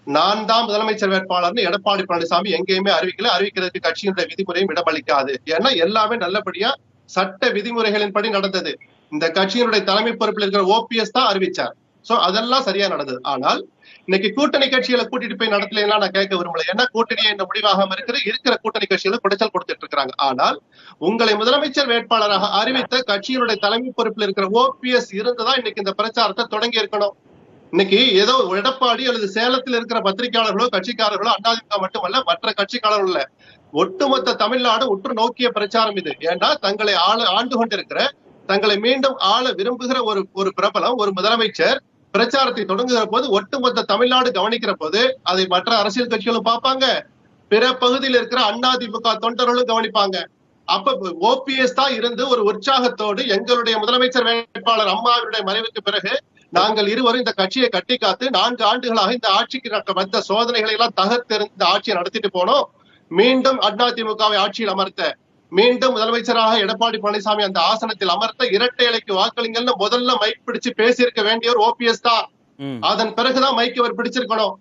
நான் தான் முதலமைச்சர் வேட்பாளர்னு எடப்பாடி பழனிசாமி எங்கேயுமே அறிவிக்கிறதுக்கு கட்சியினுடைய விதிமுறையும் இடமளிக்காது. ஏன்னா எல்லாமே நல்லபடியா சட்ட விதிமுறைகளின்படி நடந்தது. இந்த கட்சியினுடைய தலைமை பொறுப்பில் இருக்கிற ஓபிஎஸ் தான் அறிவிச்சார். சோ அதெல்லாம் சரியா நடந்தது. ஆனால் இன்னைக்கு கூட்டணி கட்சிகளை கூட்டிட்டு போய் நடத்தலாம் நான் கேட்க விரும்பல. ஏன்னா கூட்டணியை இந்த முடிவாகாம இருக்கிற கூட்டணி கட்சிகளுக்கு குடைச்சல் கொடுத்துட்டு இருக்காங்க. ஆனால் உங்களை முதலமைச்சர் வேட்பாளராக அறிவித்த கட்சியினுடைய தலைமை பொறுப்பில் இருக்கிற ஓபிஎஸ் இருந்துதான் இன்னைக்கு இந்த பிரச்சாரத்தை தொடங்கி இருக்கணும். இன்னைக்கு ஏதோ எடப்பாடி அல்லது சேலத்தில் இருக்கிற பத்திரிகையாளர்களோ கட்சிக்காரர்களோ அதிமுக மட்டுமல்ல மற்ற கட்சிக்காரர்கள் இல்ல, ஒட்டுமொத்த தமிழ்நாடு உற்று நோக்கிய பிரச்சாரம் இது. ஏன்னா தங்களை ஆண்டு கொண்டிருக்கிற, தங்களை மீண்டும் ஆள விரும்புகிற ஒரு பிரபலம், ஒரு முதலமைச்சர் பிரச்சாரத்தை தொடங்குகிற போது ஒட்டுமொத்த தமிழ்நாடு கவனிக்கிற போது அதை மற்ற அரசியல் கட்சிகளும் பார்ப்பாங்க, பிற பகுதியில் இருக்கிற அதிமுக தொண்டர்களும் கவனிப்பாங்க. அப்ப ஓபிஎஸ் தான் இருந்து ஒரு உற்சாகத்தோடு எங்களுடைய முதலமைச்சர் வேட்பாளர் அம்மாவினுடைய மறைவுக்கு பிறகு நாங்கள் இருவரும் இந்த கட்சியை கட்டி காத்து 4 ஆண்டுகளாக இந்த ஆட்சிக்கு வந்த சோதனைகளை எல்லாம் தகர்த்தெறிந்து இந்த ஆட்சியை நடத்திட்டு போனோம். மீண்டும் அதிமுகவை ஆட்சியில் அமர்த்த, மீண்டும் முதலமைச்சராக எடப்பாடி பழனிசாமி அந்த ஆசனத்தில் அமர்த்த இரட்டை இலைக்கு வாக்களிங்கள்னு முதல்ல மைக் பிடிச்சு பேசியிருக்க வேண்டியவர் ஓபிஎஸ் தான். அதன் பிறகுதான் மைக் அவர் பிடிச்சிருக்கணும்.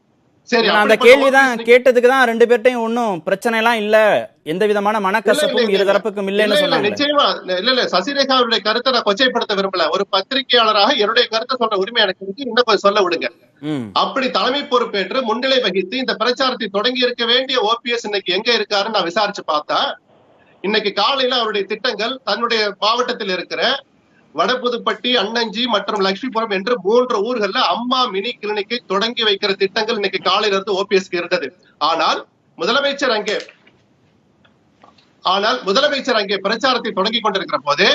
சரி, அந்த கேள்விதான் கேட்டதுக்குதான் 2 பேர்ட்டையும் ஒன்னும் பிரச்சனை எல்லாம் இல்ல, எந்த விதமான மனக்கசப்பும் இருதரப்புக்கும் இல்லைன்னு சொன்னாங்க. நிச்சயமா இல்ல சசிரேகா அவருடைய கருத்தை நான் கொச்சைப்படுத்த விரும்பல. ஒரு பத்திரிகையாளராக என்னுடைய கருத்தை சொல்ற உரிமை எனக்கு இருக்கு, இன்னும் கொஞ்சம் சொல்ல விடுங்க. அப்படி தலைமை பொறுப்பேற்று முன்னிலை வகித்து இந்த பிரச்சாரத்தை தொடங்கி இருக்க வேண்டிய ஓபிஎஸ் இன்னைக்கு எங்க இருக்காருன்னு நான் விசாரிச்சு பார்த்தா, இன்னைக்கு காலையில அவருடைய திட்டங்கள் தன்னுடைய மாவட்டத்தில் இருக்கிற வடபுதுப்பட்டி, அன்னஞ்சி மற்றும் லட்சுமிபுரம் என்று 3 ஊர்கள்ல அம்மா மினி கிளினிக்கை தொடங்கி வைக்கிற திட்டங்கள் இன்னைக்கு காலையில இருந்து ஓபிஎஸ்க்கு இருந்தது. ஆனால் முதலமைச்சர் அங்கே பிரச்சாரத்தை தொடங்கி கொண்டிருக்கிற போது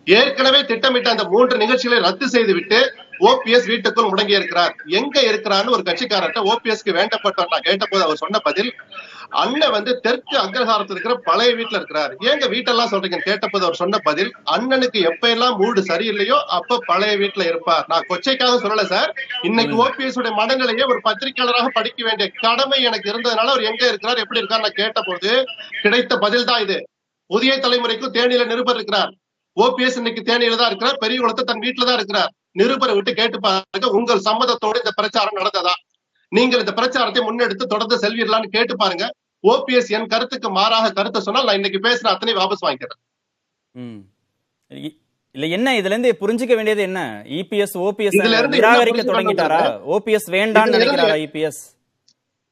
ஏற்கனவே திட்டமிட்ட அந்த 3 நிகழ்ச்சிகளை ரத்து செய்துவிட்டு ஓபிஎஸ் வீட்டுக்குள் முடங்கி இருக்கிறார். எங்க இருக்கிறான்னு ஒரு கட்சிக்காரர்கிட்ட ஓபிஎஸ்க்கு வேண்டப்பட்டவர் நான் கேட்ட போது அவர் சொன்ன பதில், அண்ணன் தெற்கு அக்ரஹாரத்தில் இருக்கிற பழைய வீட்டுல இருக்கிறார். ஏங்க வீட்டெல்லாம் சொல்றீங்க கேட்டபோது அவர் சொன்ன பதில், அண்ணனுக்கு எப்ப எல்லாம் மூடு சரியில்லையோ அப்ப பழைய வீட்டுல இருப்பார். நான் கொச்சைக்காக சொல்லல சார், இன்னைக்கு ஓபிஎஸ் உடைய மனநிலையை ஒரு பத்திரிகையாளராக படிக்க வேண்டிய கடமை எனக்கு இருந்ததுனால அவர் எங்க இருக்கிறார் எப்படி இருக்கார் நான் கேட்ட போது கிடைத்த பதில் தான் இது. புதிய தலைமுறைக்கும் தேனியில நிருபர் இருக்கிறார். ஓபிஎஸ் இன்னைக்கு தேனியில தான் இருக்கிறார், பெரியகுளத்தை தன் வீட்டுல தான் இருக்கிறார். நிருபரை விட்டு கேட்டு பாருங்க, உங்கள் சம்மதத்தோடு இந்த பிரச்சாரம் நடந்ததா, நீங்கள் இந்த பிரச்சாரத்தை முன்னெடுத்து தொடர்ந்து செல்வீர்களான்னு கேட்டு பாருங்க. ஓபிஎஸ் என் கருத்துக்கு மாறாக கருத்தை சொன்னால் நான் இன்னைக்கு பேசுற அத்தனை வாபஸ் வாங்கிக்கிறேன். இல்ல என்ன இதுல இருந்து புரிஞ்சுக்க வேண்டியது என்ன? இபிஎஸ் ஓபிஎஸ் நிராகரிக்க தொடங்கிட்டாரா? ஓபிஎஸ் வேண்டாம்னு நினைக்கிறாரா இபிஎஸ்?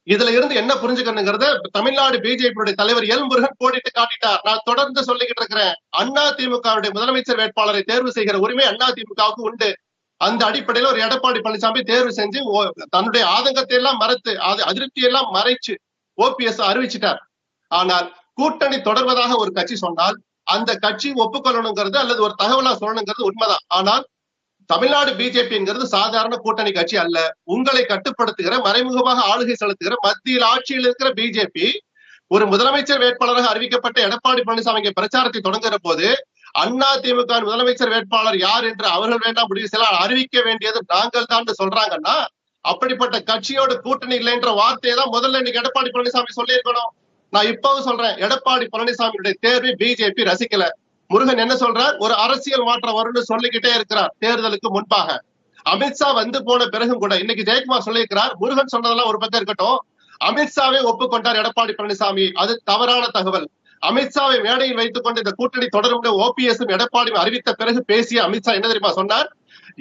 இதுல இருந்து என்ன புரிஞ்சுக்கணுங்கிறத தமிழ்நாடு பிஜேபி தலைவர் எல் முருகன் போட்டிட்டு காட்டிட்டார். நான் தொடர்ந்து சொல்லிக்கிட்டு இருக்கிறேன், அதிமுகவுடைய முதலமைச்சர் வேட்பாளரை தேர்வு செய்கிற உரிமை அதிமுகவுக்கு உண்டு. அந்த அடிப்படையில ஒரு எடப்பாடி பழனிசாமி தேர்வு செஞ்சு தன்னுடைய ஆதங்கத்தை எல்லாம் மறைத்து அதிருப்தி எல்லாம் மறைச்சு ஓபிஎஸ் அறிவிச்சிட்டார். ஆனால் கூட்டணி தொடர்வதாக ஒரு கட்சி சொன்னால் அந்த கட்சி ஒப்புக்கொள்ளணுங்கிறது அல்லது ஒரு தகவலா சொல்லணுங்கிறது உண்மைதான். ஆனால் தமிழ்நாடு பிஜேபிங்கிறது சாதாரண கூட்டணி கட்சி அல்ல. உங்களை கட்டுப்படுத்துகிற, மறைமுகமாக ஆளுகை செலுத்துகிற, மத்தியில் ஆட்சியில் இருக்கிற பிஜேபி ஒரு முதலமைச்சர் வேட்பாளராக அறிவிக்கப்பட்ட எடப்பாடி பழனிசாமி பிரச்சாரத்தை தொடங்குகிற போது அதிமுக முதலமைச்சர் வேட்பாளர் யார் என்று அவர்கள் வேண்டாம் முடிவு செய்யலாம், அறிவிக்க வேண்டியது நாங்கள் தான் சொல்றாங்கன்னா, அப்படிப்பட்ட கட்சியோட கூட்டணி இல்லைன்ற வார்த்தையை தான் முதல்ல இன்னைக்கு எடப்பாடி பழனிசாமி சொல்லியிருக்கணும். நான் இப்பவும் சொல்றேன், எடப்பாடி பழனிசாமியுடைய தேர்வை பிஜேபி ரசிக்கல. முருகன் என்ன சொல்றார், ஒரு அரசியல் மாற்றம் வரும்னு சொல்லிக்கிட்டே இருக்கிறார். தேர்தலுக்கு முன்பாக அமித்ஷா போன பிறகும் கூட இன்னைக்கு ஜெயக்குமார் சொல்லியிருக்கிறார். முருகன் சொன்னதெல்லாம் ஒரு பக்கம் இருக்கட்டும், அமித்ஷாவே ஒப்புக்கொண்டார் எடப்பாடி பழனிசாமி, அது தவறான தகவல். அமித்ஷாவை மேடையில் வைத்துக் கொண்டு இந்த கூட்டணி தொடரும் ஓபிஎஸ் எடப்பாடி அறிவித்த பிறகு பேசிய அமித்ஷா என்ன தெரியுமா சொன்னார்,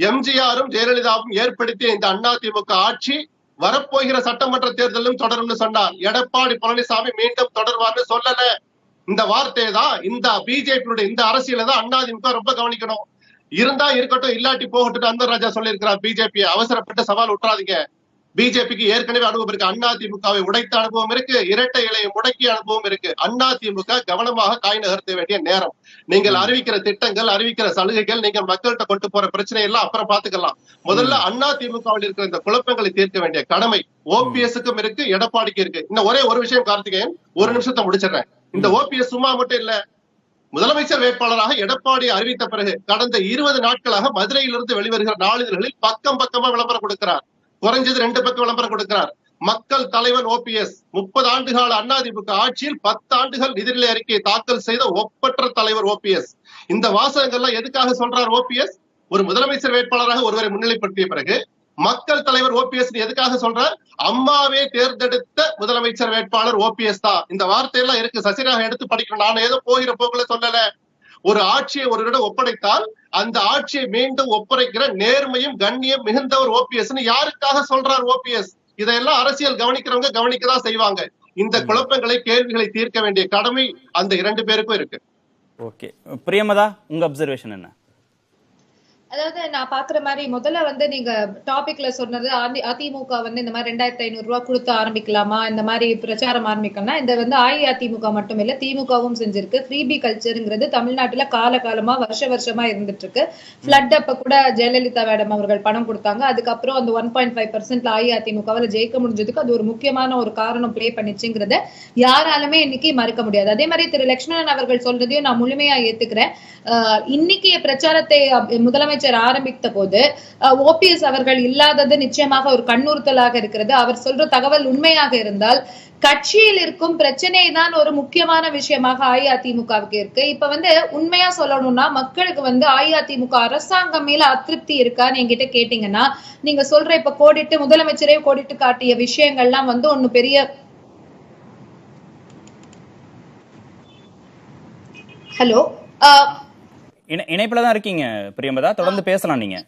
எம்ஜிஆரும் ஜெயலலிதாவும் ஏற்படுத்திய இந்த அதிமுக ஆட்சி வரப்போகிற சட்டமன்ற தேர்தலும் தொடரும்னு சொன்னார். எடப்பாடி பழனிசாமி மீண்டும் தொடர்வார்னு சொல்லல. இந்த வார்த்தையை தான் இந்த பிஜேபியுடைய இந்த அரசியலை தான் அதிமுக ரொம்ப கவனிக்கணும். இருந்தா இருக்கட்டும், இல்லாட்டி போகட்டும் அந்தர் ராஜா சொல்லியிருக்கிறார். பிஜேபி அவசரப்பட்டு சவால் விட்டுறாதீங்க. பிஜேபிக்கு ஏற்கனவே அனுபவம் இருக்கு, அதிமுகவை உடைத்த அனுபவம் இருக்கு, இரட்டை இலையை முடக்கிய அனுபவம் இருக்கு. அதிமுக கவனமாக காய் நகர்த்த வேண்டிய நேரம். நீங்கள் அறிவிக்கிற திட்டங்கள், அறிவிக்கிற சலுகைகள், நீங்கள் மக்கள்கிட்ட கொண்டு போற பிரச்சனை எல்லாம் அப்புறம் பாத்துக்கலாம். முதல்ல அதிமுகவில் இருக்கிற இந்த குழப்பங்களை தீர்க்க வேண்டிய கடமை ஓபிஎஸ்க்கும் இருக்கு, எடப்பாடிக்கு இருக்கு. இன்னும் ஒரே ஒரு விஷயம் கார்த்திகேயன், ஒரு நிமிஷத்தை முடிச்சிடுறேன். இந்த ஓபிஎஸ் சும்மா மட்டும் இல்ல, முதலமைச்சர் வேட்பாளராக எடப்பாடி அறிவித்த பிறகு கடந்த 20 நாட்களாக மதுரையிலிருந்து வெளிவருகிற நாளிதழ்களில் பக்கமா விளம்பரம் கொடுக்கிறார். குறைஞ்சது 2 பக்கம் விளம்பரம் கொடுக்கிறார். மக்கள் தலைவர் ஓபிஎஸ் 30 ஆண்டுகால அதிமுக ஆட்சியில் 10 ஆண்டுகள் நிதிநிலை அறிக்கையை தாக்கல் செய்த ஒப்பற்ற தலைவர் ஓபிஎஸ். இந்த வாசகங்கள்லாம் எதுக்காக சொல்றார் ஓபிஎஸ்? ஒரு முதலமைச்சர் வேட்பாளராக ஒருவரை முன்னிலைப்படுத்திய பிறகு மக்கள் தலைவர் ஓபிஎஸ் எதுக்காக சொல்றார்? அம்மாவே தேர்ந்தெடுத்த முதலமைச்சர் வேட்பாளர் ஓபிஎஸ் தான். இந்த வார்த்தையெல்லாம் இருக்கு, சசிராக எடுத்து படிக்கணும். நான் ஏதோ போகிற போக்குல சொல்லல. ஒரு ஆட்சியை ஒருவரிடம் ஒப்படைத்தால் அந்த ஆட்சியை மீண்டும் ஒப்படைக்கிற நேர்மையும் கண்ணியம் மிகுந்தவர் ஓபிஎஸ். யாருக்காக சொல்றார் ஓபிஎஸ்? இதெல்லாம் அரசியல் கவனிக்கிறவங்க கவனிக்கதான் செய்வாங்க. இந்த குழப்பங்களை, கேள்விகளை தீர்க்க வேண்டிய கடமை அந்த 2 பேருக்கும் இருக்கு. ஓகே, பிரியமதா, உங்க அப்சர்வேஷன் என்ன? அதாவது நான் பாக்குற மாதிரி முதல்ல வந்து நீங்க டாபிக்ல சொன்னது அதிமுக வந்து இந்த மாதிரி 2500 ரூபாய் கொடுத்து ஆரம்பிக்கலாமா, இந்த மாதிரி பிரச்சாரம் ஆரம்பிக்கணும்னா இந்த வந்து அஇஅதிமுக மட்டும் இல்ல திமுகவும் செஞ்சிருக்கு. ஃப்ரீபி கல்ச்சருங்கிறது தமிழ்நாட்டுல காலமா வருஷமா இருந்துட்டு இருக்கு. பிளட் அப்ப கூட ஜெயலலிதா மேடம் அவர்கள் பணம் கொடுத்தாங்க. அதுக்கப்புறம் அந்த 1.5% அஇஅதிமுகவில் ஜெயிக்க முடிஞ்சதுக்கு அது ஒரு முக்கியமான ஒரு காரணம் பிளே பண்ணிச்சுங்கிறத யாராலுமே இன்னைக்கு மறுக்க முடியாது. அதே மாதிரி திரு லட்சுமணன் அவர்கள் சொல்றதையும் நான் முழுமையா ஏத்துக்கிறேன். இன்னைக்கு பிரச்சாரத்தை முதலமைச்சர் ஆரம்பித்த போது ஓபிஎஸ் அவர்கள் இல்லாதது நிச்சயமாக ஒரு கண்ணுறுத்தலாக இருக்கிறது. அவர் சொல்ற தகவல் உண்மையாக இருந்தால் கட்சியில் இருக்கும் பிரச்சனை தான் ஒரு முக்கியமான விஷயமாக அஇஅதிமுகவுக்கு இருக்கு. இப்ப வந்து உண்மையா சொல்லணும்னா மக்களுக்கு வந்து அஇஅதிமுக அரசாங்கம் மேல அதிருப்தி இருக்கான்னு என்கிட்ட கேட்டீங்கன்னா, நீங்க சொல்ற இப்ப கோடிட்டு முதலமைச்சரே கோடிட்டு காட்டிய விஷயங்கள்லாம் வந்து ஒண்ணு பெரிய ஹலோ இணைப்புல தான் இருக்கீங்க பிரியம்பதா, தொடர்ந்து பேசலாம். நீங்க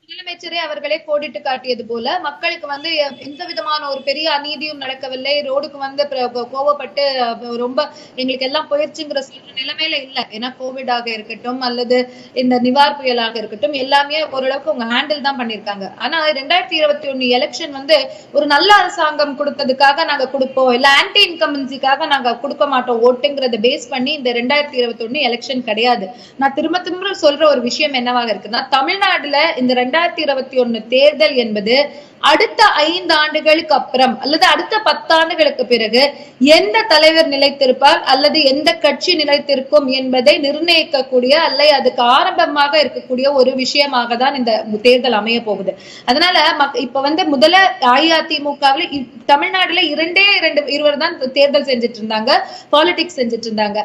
முதலமைச்சரே அவர்களே கோடிட்டு காட்டியது போல மக்களுக்கு வந்து எந்த விதமான ஒரு பெரிய அநீதியும் நடக்கவில்லை. ரோடுக்கு வந்து கோவப்பட்டு ரொம்ப எங்களுக்கு எல்லாம் போயிடுச்சுங்கிற சொல்ற நிலைமையில இல்ல. ஏன்னா கோவிடாக இருக்கட்டும் அல்லது இந்த நிவார் புயலாக இருக்கட்டும் எல்லாமே ஓரளவுக்கு அவங்க ஹேண்டில் தான் பண்ணிருக்காங்க. ஆனா 2021 எலெக்ஷன் வந்து ஒரு நல்ல அரசாங்கம் கொடுத்ததுக்காக நாங்க கொடுப்போம், இல்ல ஆன்டி இன்கம்பன்சிக்காக நாங்க கொடுக்க மாட்டோம் ஓட்டுங்கிறத பேஸ் பண்ணி இந்த 2021 எலெக்ஷன் கிடையாது. நான் திரும்ப சொல்ற ஒரு விஷயம் என்னவாக இருக்குன்னா, தமிழ்நாடுல இந்த 2021 தேர்தல் என்பது அடுத்த 5 ஆண்டுகளுக்கு அப்புறம் அல்லது அடுத்த 10 ஆண்டுகளுக்கு பிறகு எந்த தலைவர் நிலைத்திருப்பார் அல்லது எந்த கட்சி நிலைத்திருக்கும் என்பதை நிர்ணயிக்கக்கூடிய அல்ல அதுக்கு ஆரம்பமாக இருக்கக்கூடிய ஒரு விஷயமாக தான் இந்த தேர்தல் அமைய போகுது. அதனால இப்ப வந்து முதல்ல அஇஅதிமுகவில் தமிழ்நாடுல இருவர் தான் தேர்தல் செஞ்சுட்டு இருந்தாங்க, பாலிடிக்ஸ் செஞ்சுட்டு இருந்தாங்க.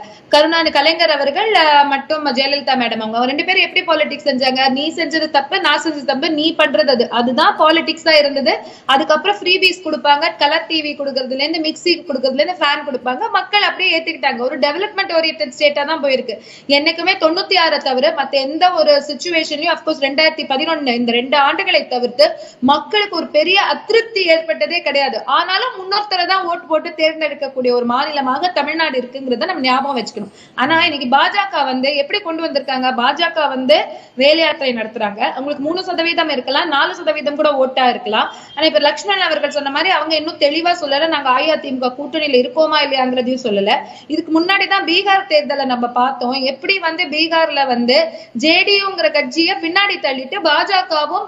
கலைஞர் அவர்கள் மற்றும் ஜெயலலிதா மேடம் அவங்க 2 பேரும் எப்படி பாலிடிக்ஸ் செஞ்சாங்க? நீ செஞ்சது தப்பு, நான் செஞ்சது தப்பு, நீ பண்றது அதுதான் பாலிடிக்ஸா இருந்தது. அதுக்கப்புறம் ஃப்ரீபீஸ் கொடுப்பாங்க, கலர் டிவி கொடுக்கறதுல இருந்து மிக்சி கொடுக்கறதுல இருந்து ஃபேன் கொடுப்பாங்க. மக்கள் அப்படியே ஏத்துக்கிட்டாங்க. ஒரு டெவலப்மெண்ட் ஓரியன்டட் ஸ்டேட்டா தான் போயிருக்கு. என்னைக்குமே 96 தவிர மத்த எந்த ஒரு சிச்சுவேஷன்லயும் அப்கோர்ஸ் 2011 இந்த 2 ஆண்டுகளை தவிர்த்து மக்களுக்கு ஒரு பெரிய அதிருப்தி ஏற்பட்டதே கிடையாது. ஆனாலும் முன்னொருத்தரை தான் ஓட்டு போட்டு தேர்ந்தெடுக்கக்கூடிய ஒரு மாநிலமாக தமிழ்நாடு இருக்குங்கிறத நம்ம ஞாபகம் வச்சுக்கணும். ஆனா இன்னைக்கு பாஜக வந்து எப்படி கொண்டு வந்திருக்காங்க? பாஜக வந்து வேலை யாத்திரை நடத்துறாங்க. அவங்களுக்கு 3% இருக்கலாம், 4% கூட ஓட்டா இருக்கலாம். ஆனா இப்ப லட்சுமணன் அவர்கள் சொன்ன மாதிரி அவங்க இன்னும் தெளிவா சொல்லல, நாங்க அஇஅதிமுக கூட்டணியில இருக்கோமா இல்லையாங்கிறதையும் சொல்லல. இதுக்கு முன்னாடிதான் பீகார் தேர்தலை நம்ம பார்த்தோம். எப்படி வந்து பீகார்ல வந்து ஜேடியுங்கிற கட்சியை பின்னாடி தள்ளிட்டு பாஜகவும்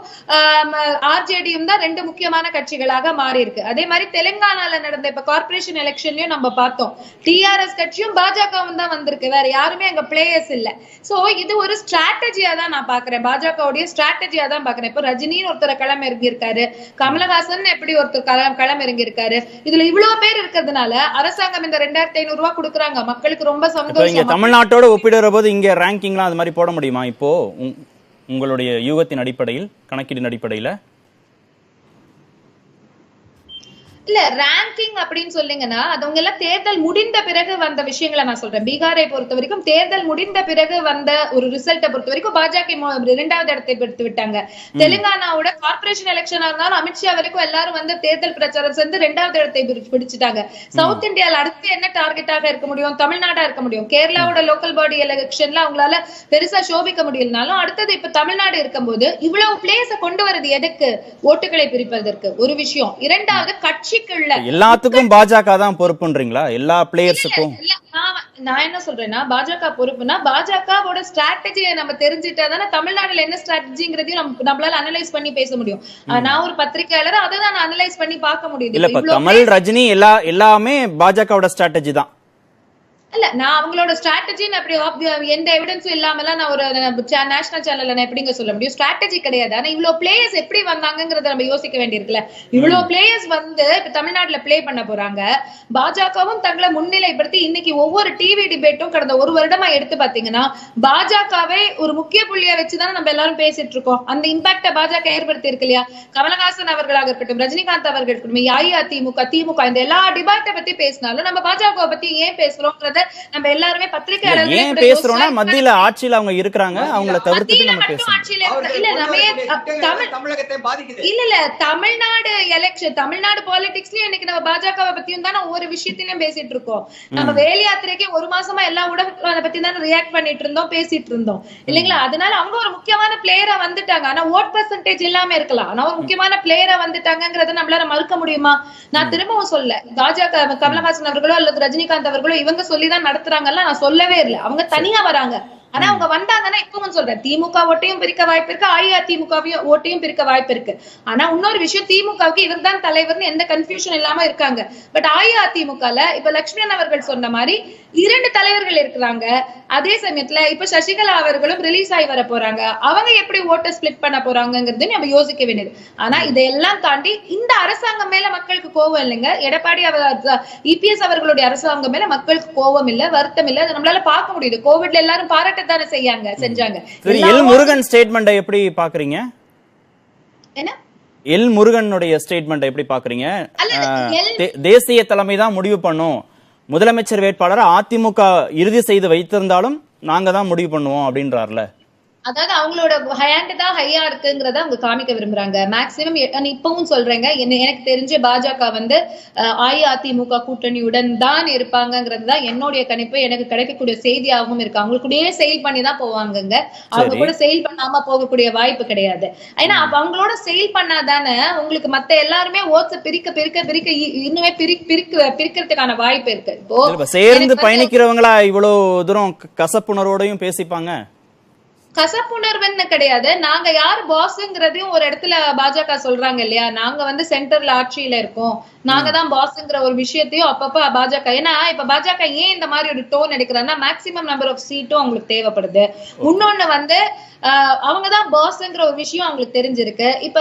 ஆர்ஜேடியும் தான் 2 முக்கியமான கட்சிகளாக மாறி இருக்கு. அதே மாதிரி தெலுங்கானால நடந்த இப்ப கார்பரேஷன் எலெக்ஷன்லயும் நம்ம பார்த்தோம், டிஆர்எஸ் கட்சியும் பாஜகவும் தான் வந்திருக்கு, வேற யாருமே அங்க பிளேயர்ஸ் இல்ல. சோ இது ஒரு ஸ்ட்ராட்டஜியா தான் நான் பாக்குறேன், பாஜகவுடைய ஸ்ட்ராட்டஜியா தான் பாக்குறேன். இப்ப ரஜினின்னு ஒருத்தர் களம் இறங்கி இருக்காரு, கமலஹாசன் எப்படி ஒருத்தர் களம் இறங்கி இருக்காரு. இதுல இவ்வளவு பேர் இருக்கிறதுனால அரசாங்கம் இந்த 2500 ரூபாய் கொடுக்குறாங்க, மக்களுக்கு ரொம்ப சந்தோஷம். தமிழ்நாட்டோட ஒப்பிடுற போது இங்க ரேங்கிங்லாம் அது மாதிரி போட முடியுமா? இப்போ உங்களுடைய யூகத்தின் அடிப்படையில், கணக்கீடின் அடிப்படையில இல்ல ரேங்கிங் அப்படின்னு சொல்லிங்கன்னா அவங்க எல்லாம் தேர்தல் முடிந்த பிறகு வந்த விஷயங்களை நான் சொல்றேன். பீகாரை பொறுத்த வரைக்கும் தேர்தல் முடிந்த பிறகு வந்த ஒரு ரிசல்ட்டை பொறுத்த வரைக்கும் பாஜக 2வது இடத்தை பெற்று விட்டாங்க. தெலுங்கானாவோட கார்பரேஷன் எலெக்ஷனா இருந்தாலும் அமித்ஷா வரைக்கும் எல்லாரும் வந்து தேர்தல் பிரச்சாரம் சேர்ந்து 2வது இடத்தை பிடிச்சிட்டாங்க. சவுத் இந்தியால அடுத்து என்ன டார்கெட்டாக இருக்க முடியும்? தமிழ்நாடா இருக்க முடியும். கேரளாவோட லோக்கல் பாடி எலெக்ஷன்ல அவங்களால பெருசா சோபிக்க முடியலனாலும் அடுத்தது இப்ப தமிழ்நாடு இருக்கும்போது இவ்வளவு பிளேஸ கொண்டு வரது எதுக்கு? ஓட்டுகளை பிரிப்பதற்கு ஒரு விஷயம். 2வது கட்சி எல்லாத்துக்கும் பாஜக தான் பொறுப்புன்றீங்களா? எல்லா பிளேயர்ஸுக்கும் நான் என்ன சொல்றேன்னா பாஜக பொறுப்புனா பாஜகவோட ஸ்ட்ராட்டஜியை நம்ம தெரிஞ்சுட்டா தானே தமிழ்நாடுல என்ன ஸ்ட்ராட்டஜிங்கிறதையும் நம்மளால அனலைஸ் பண்ணி பேச முடியும். நான் ஒரு பத்திரிகையாளர், அதை தான் அனலைஸ் பண்ணி பார்க்க முடியுது. இல்ல இப்ப கமல், ரஜினி எல்லாமே பாஜகவோட ஸ்ட்ராட்டஜி தான். இல்ல நான் அவங்களோட ஸ்ட்ராட்டஜின்னு அப்படி எந்த எவிடன்ஸும் இல்லாமலாம் நான் ஒரு நேஷனல் சேனல்ல நான் எப்படிங்க சொல்ல முடியும்? ஸ்ட்ராட்டஜி கிடையாது. ஆனா இவ்வளவு பிளேயர்ஸ் எப்படி வந்தாங்கிறத நம்ம யோசிக்க வேண்டியிருக்குல்ல. இவ்வளவு பிளேயர்ஸ் வந்து இப்ப தமிழ்நாட்டுல பிளே பண்ண போறாங்க. பாஜகவும் தங்களை முன்னிலைப்படுத்தி இன்னைக்கு ஒவ்வொரு டிவி டிபேட்டும் கடந்த 1 வருடமா எடுத்து பாத்தீங்கன்னா பாஜகவை ஒரு முக்கிய புள்ளியா வச்சுதான் நம்ம எல்லாரும் பேசிட்டு இருக்கோம். அந்த இம்பாக்ட பாஜக ஏற்படுத்தி இருக்கு இல்லையா? கமலஹாசன் அவர்களாக இருக்கட்டும், ரஜினிகாந்த் அவர்கள் இருக்கட்டும், அஇஅதிமுக, திமுக இந்த எல்லா டிபேட்டை பத்தி பேசினாலும் நம்ம பாஜக பத்தி ஏன் பேசுறோம்ன்றத நம்ம எல்லாருமே பத்திரிகையாளர்களே ஏன் பேசுறோம்னா மத்தியில ஆட்சியில அவங்க இருக்கிறாங்க, அவங்கள தவிர்த்துட்டு நம்ம பேசுறோம். தமிழகத்தை பாதிக்குது. இல்ல தமிழ்நாடு எலெக்ஷன், தமிழ்நாடு பாலிடிக்ஸ்லயும் இன்னைக்கு நம்ம பாஜகவை பத்தியும் தானே ஒவ்வொரு விஷயத்திலயும் பேசிட்டு இருக்கோம். நம்ம வேலை யாத்திரைக்கு ஒரு மாசமா எல்லா ஊடகங்களும் அதை பத்தி தானே ரியாக்ட் பண்ணிட்டு இருந்தோம், பேசிட்டு இருந்தோம் இல்லைங்களா? அதனால அவங்க ஒரு முக்கியமான பிளேயரா வந்துட்டாங்க. ஆனா ஓட் பெர்சன்டேஜ் இல்லாம இருக்கலாம், ஆனா ஒரு முக்கியமான பிளேயரா வந்துட்டாங்கிறத நம்மளால மறுக்க முடியுமா? நான் திரும்பவும் சொல்ல, பாஜக கமலஹாசன் அவர்களோ அல்லது ரஜினிகாந்த் அவர்களோ இவங்க சொல்லிதான் நடத்துறாங்கல்ல, நான் சொல்லவே இல்லை. அவங்க தனியா வராங்க. ஆனா அவங்க வந்தாங்கன்னா இப்பவும் சொல்றேன், திமுக ஓட்டையும் பிரிக்க வாய்ப்பு இருக்கு, அஇஅதிமுக ஓட்டையும் பிரிக்க வாய்ப்பு இருக்கு. ஆனா இன்னொரு விஷயம், திமுகவுக்கு இவர் தான் தலைவர்னு எந்த கன்ஃபியூஷன் இல்லாம இருக்காங்க. பட் அஇஅதிமுகல இப்ப லட்சுமணன் அவர்கள் சொன்ன மாதிரி 2 தலைவர்கள் இருக்கிறாங்க. அதே சமயத்துல இப்ப சசிகலா அவர்களும் ரிலீஸ் ஆகி வர போறாங்க. அவங்க எப்படி ஓட்டை ஸ்பிளிட் பண்ண போறாங்கிறது நம்ம யோசிக்க வேண்டியது. ஆனா இதையெல்லாம் தாண்டி இந்த அரசாங்கம் மேல மக்களுக்கு கோவம் இல்லைங்க. எடப்பாடி இபிஎஸ் அவர்களுடைய அரசாங்கம் மேல மக்களுக்கு கோவம் இல்ல, வருத்தம் இல்ல. அதை நம்மளால பார்க்க முடியுது. கோவிட்ல எல்லாரும் பாராட்டத்தானே செஞ்சாங்க. எல் முருகன் ஸ்டேட்மெண்ட் எப்படி பாக்குறீங்க? என்ன எல் முருகனுடைய ஸ்டேட்மெண்ட் எப்படி பாக்குறீங்க? தேசிய தலைமை தான் முடிவு பண்ணும், முதலமைச்சர் வேட்பாளரை அதிமுக இறுதி செய்து வைத்திருந்தாலும் நாங்க தான் முடிவு பண்ணுவோம் அப்படின்றார்ல. அதாவது அவங்களோட ஹேண்ட் தான் ஹையா இருக்குங்கிறத அவங்க காமிக்க விரும்புறாங்க. மேக்சிமம் இப்பவும் சொல்றேங்க, எனக்கு தெரிஞ்ச பாஜக வந்து அஇஅதிமுக கூட்டணியுடன் தான் இருப்பாங்கிறது தான் என்னுடைய கணிப்பு. எனக்கு கிடைக்கக்கூடிய செய்தியாகவும் இருக்கு. அவங்க கூடயே செயல் பண்ணி தான் போவாங்கங்க. அவங்க கூட செயல் பண்ணாம போகக்கூடிய வாய்ப்பு கிடையாது. ஏன்னா அவங்களோட செயல் பண்ணாதானே உங்களுக்கு மத்த எல்லாருமே ஓட்ஸ பிரிக்க இன்னுமே பிரிக்கிறதுக்கான வாய்ப்பு இருக்கு. இப்போ சேர்ந்து பயணிக்கிறவங்களா இவ்வளவு தூரம் கசப்புணர்வோடையும் பேசிப்பாங்க? கசப்புணர்வுன்னு கிடையாது. நாங்க யாரு பாஸ்ங்கிறதையும் ஒரு இடத்துல பாஜக சொல்றாங்க இல்லையா? நாங்க வந்து சென்டர்ல ஆட்சியில இருக்கோம், நாங்க தான் பாஸ்ங்கிற ஒரு விஷயத்தையும் அப்பப்ப பாஜக, ஏன்னா இப்ப பாஜக ஏன் இந்த மாதிரி ஒரு டோன் எடுக்கிறாங்கன்னா மேக்சிமம் நம்பர் ஆஃப் சீட்டும் அவங்களுக்கு தேவைப்படுது. இன்னொன்னு வந்து அவங்கதான் பாஸ்ங்கிற ஒரு விஷயம் அவங்களுக்கு தெரிஞ்சிருக்கு. இப்ப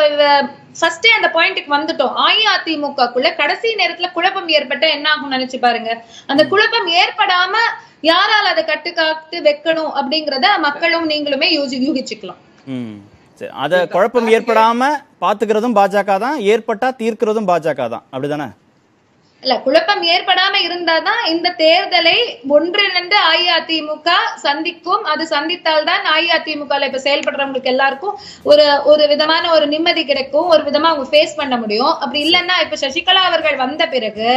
ஃபர்ஸ்டே அந்த பாயிண்ட்டுக்கு வந்துட்டோம். அஇஅதிமுகக்குள்ள கடைசி நேரத்துல குழப்பம் ஏற்பட்ட என்ன ஆகும் நினைச்சு பாருங்க. அந்த குழப்பம் ஏற்படாம யாரால அதை கட்டுக்காத்து வைக்கணும் அப்படிங்கறத மக்களும் நீங்களுமே யூகிச்சுக்கலாம். அத குழப்பம் ஏற்படாம பாத்துக்கிறதும் பாஜக தான், ஏற்பட்டா தீர்க்கிறதும் பாஜக தான், அப்படிதானே? இல்ல, குழப்பம் ஏற்படாம இருந்தாதான் இந்த தேர்தலை ஒன்றிணைந்து அஇஅதிமுக சந்திக்கும். அது சந்தித்தால்தான் அஇஅதிமுக இப்ப செயல்படுறவங்களுக்கு எல்லாருக்கும் ஒரு விதமான ஒரு நிம்மதி கிடைக்கும், ஒரு விதமா அவங்க ஃபேஸ் பண்ண முடியும். அப்படி இல்லைன்னா இப்ப சசிகலா அவர்கள் வந்த பிறகு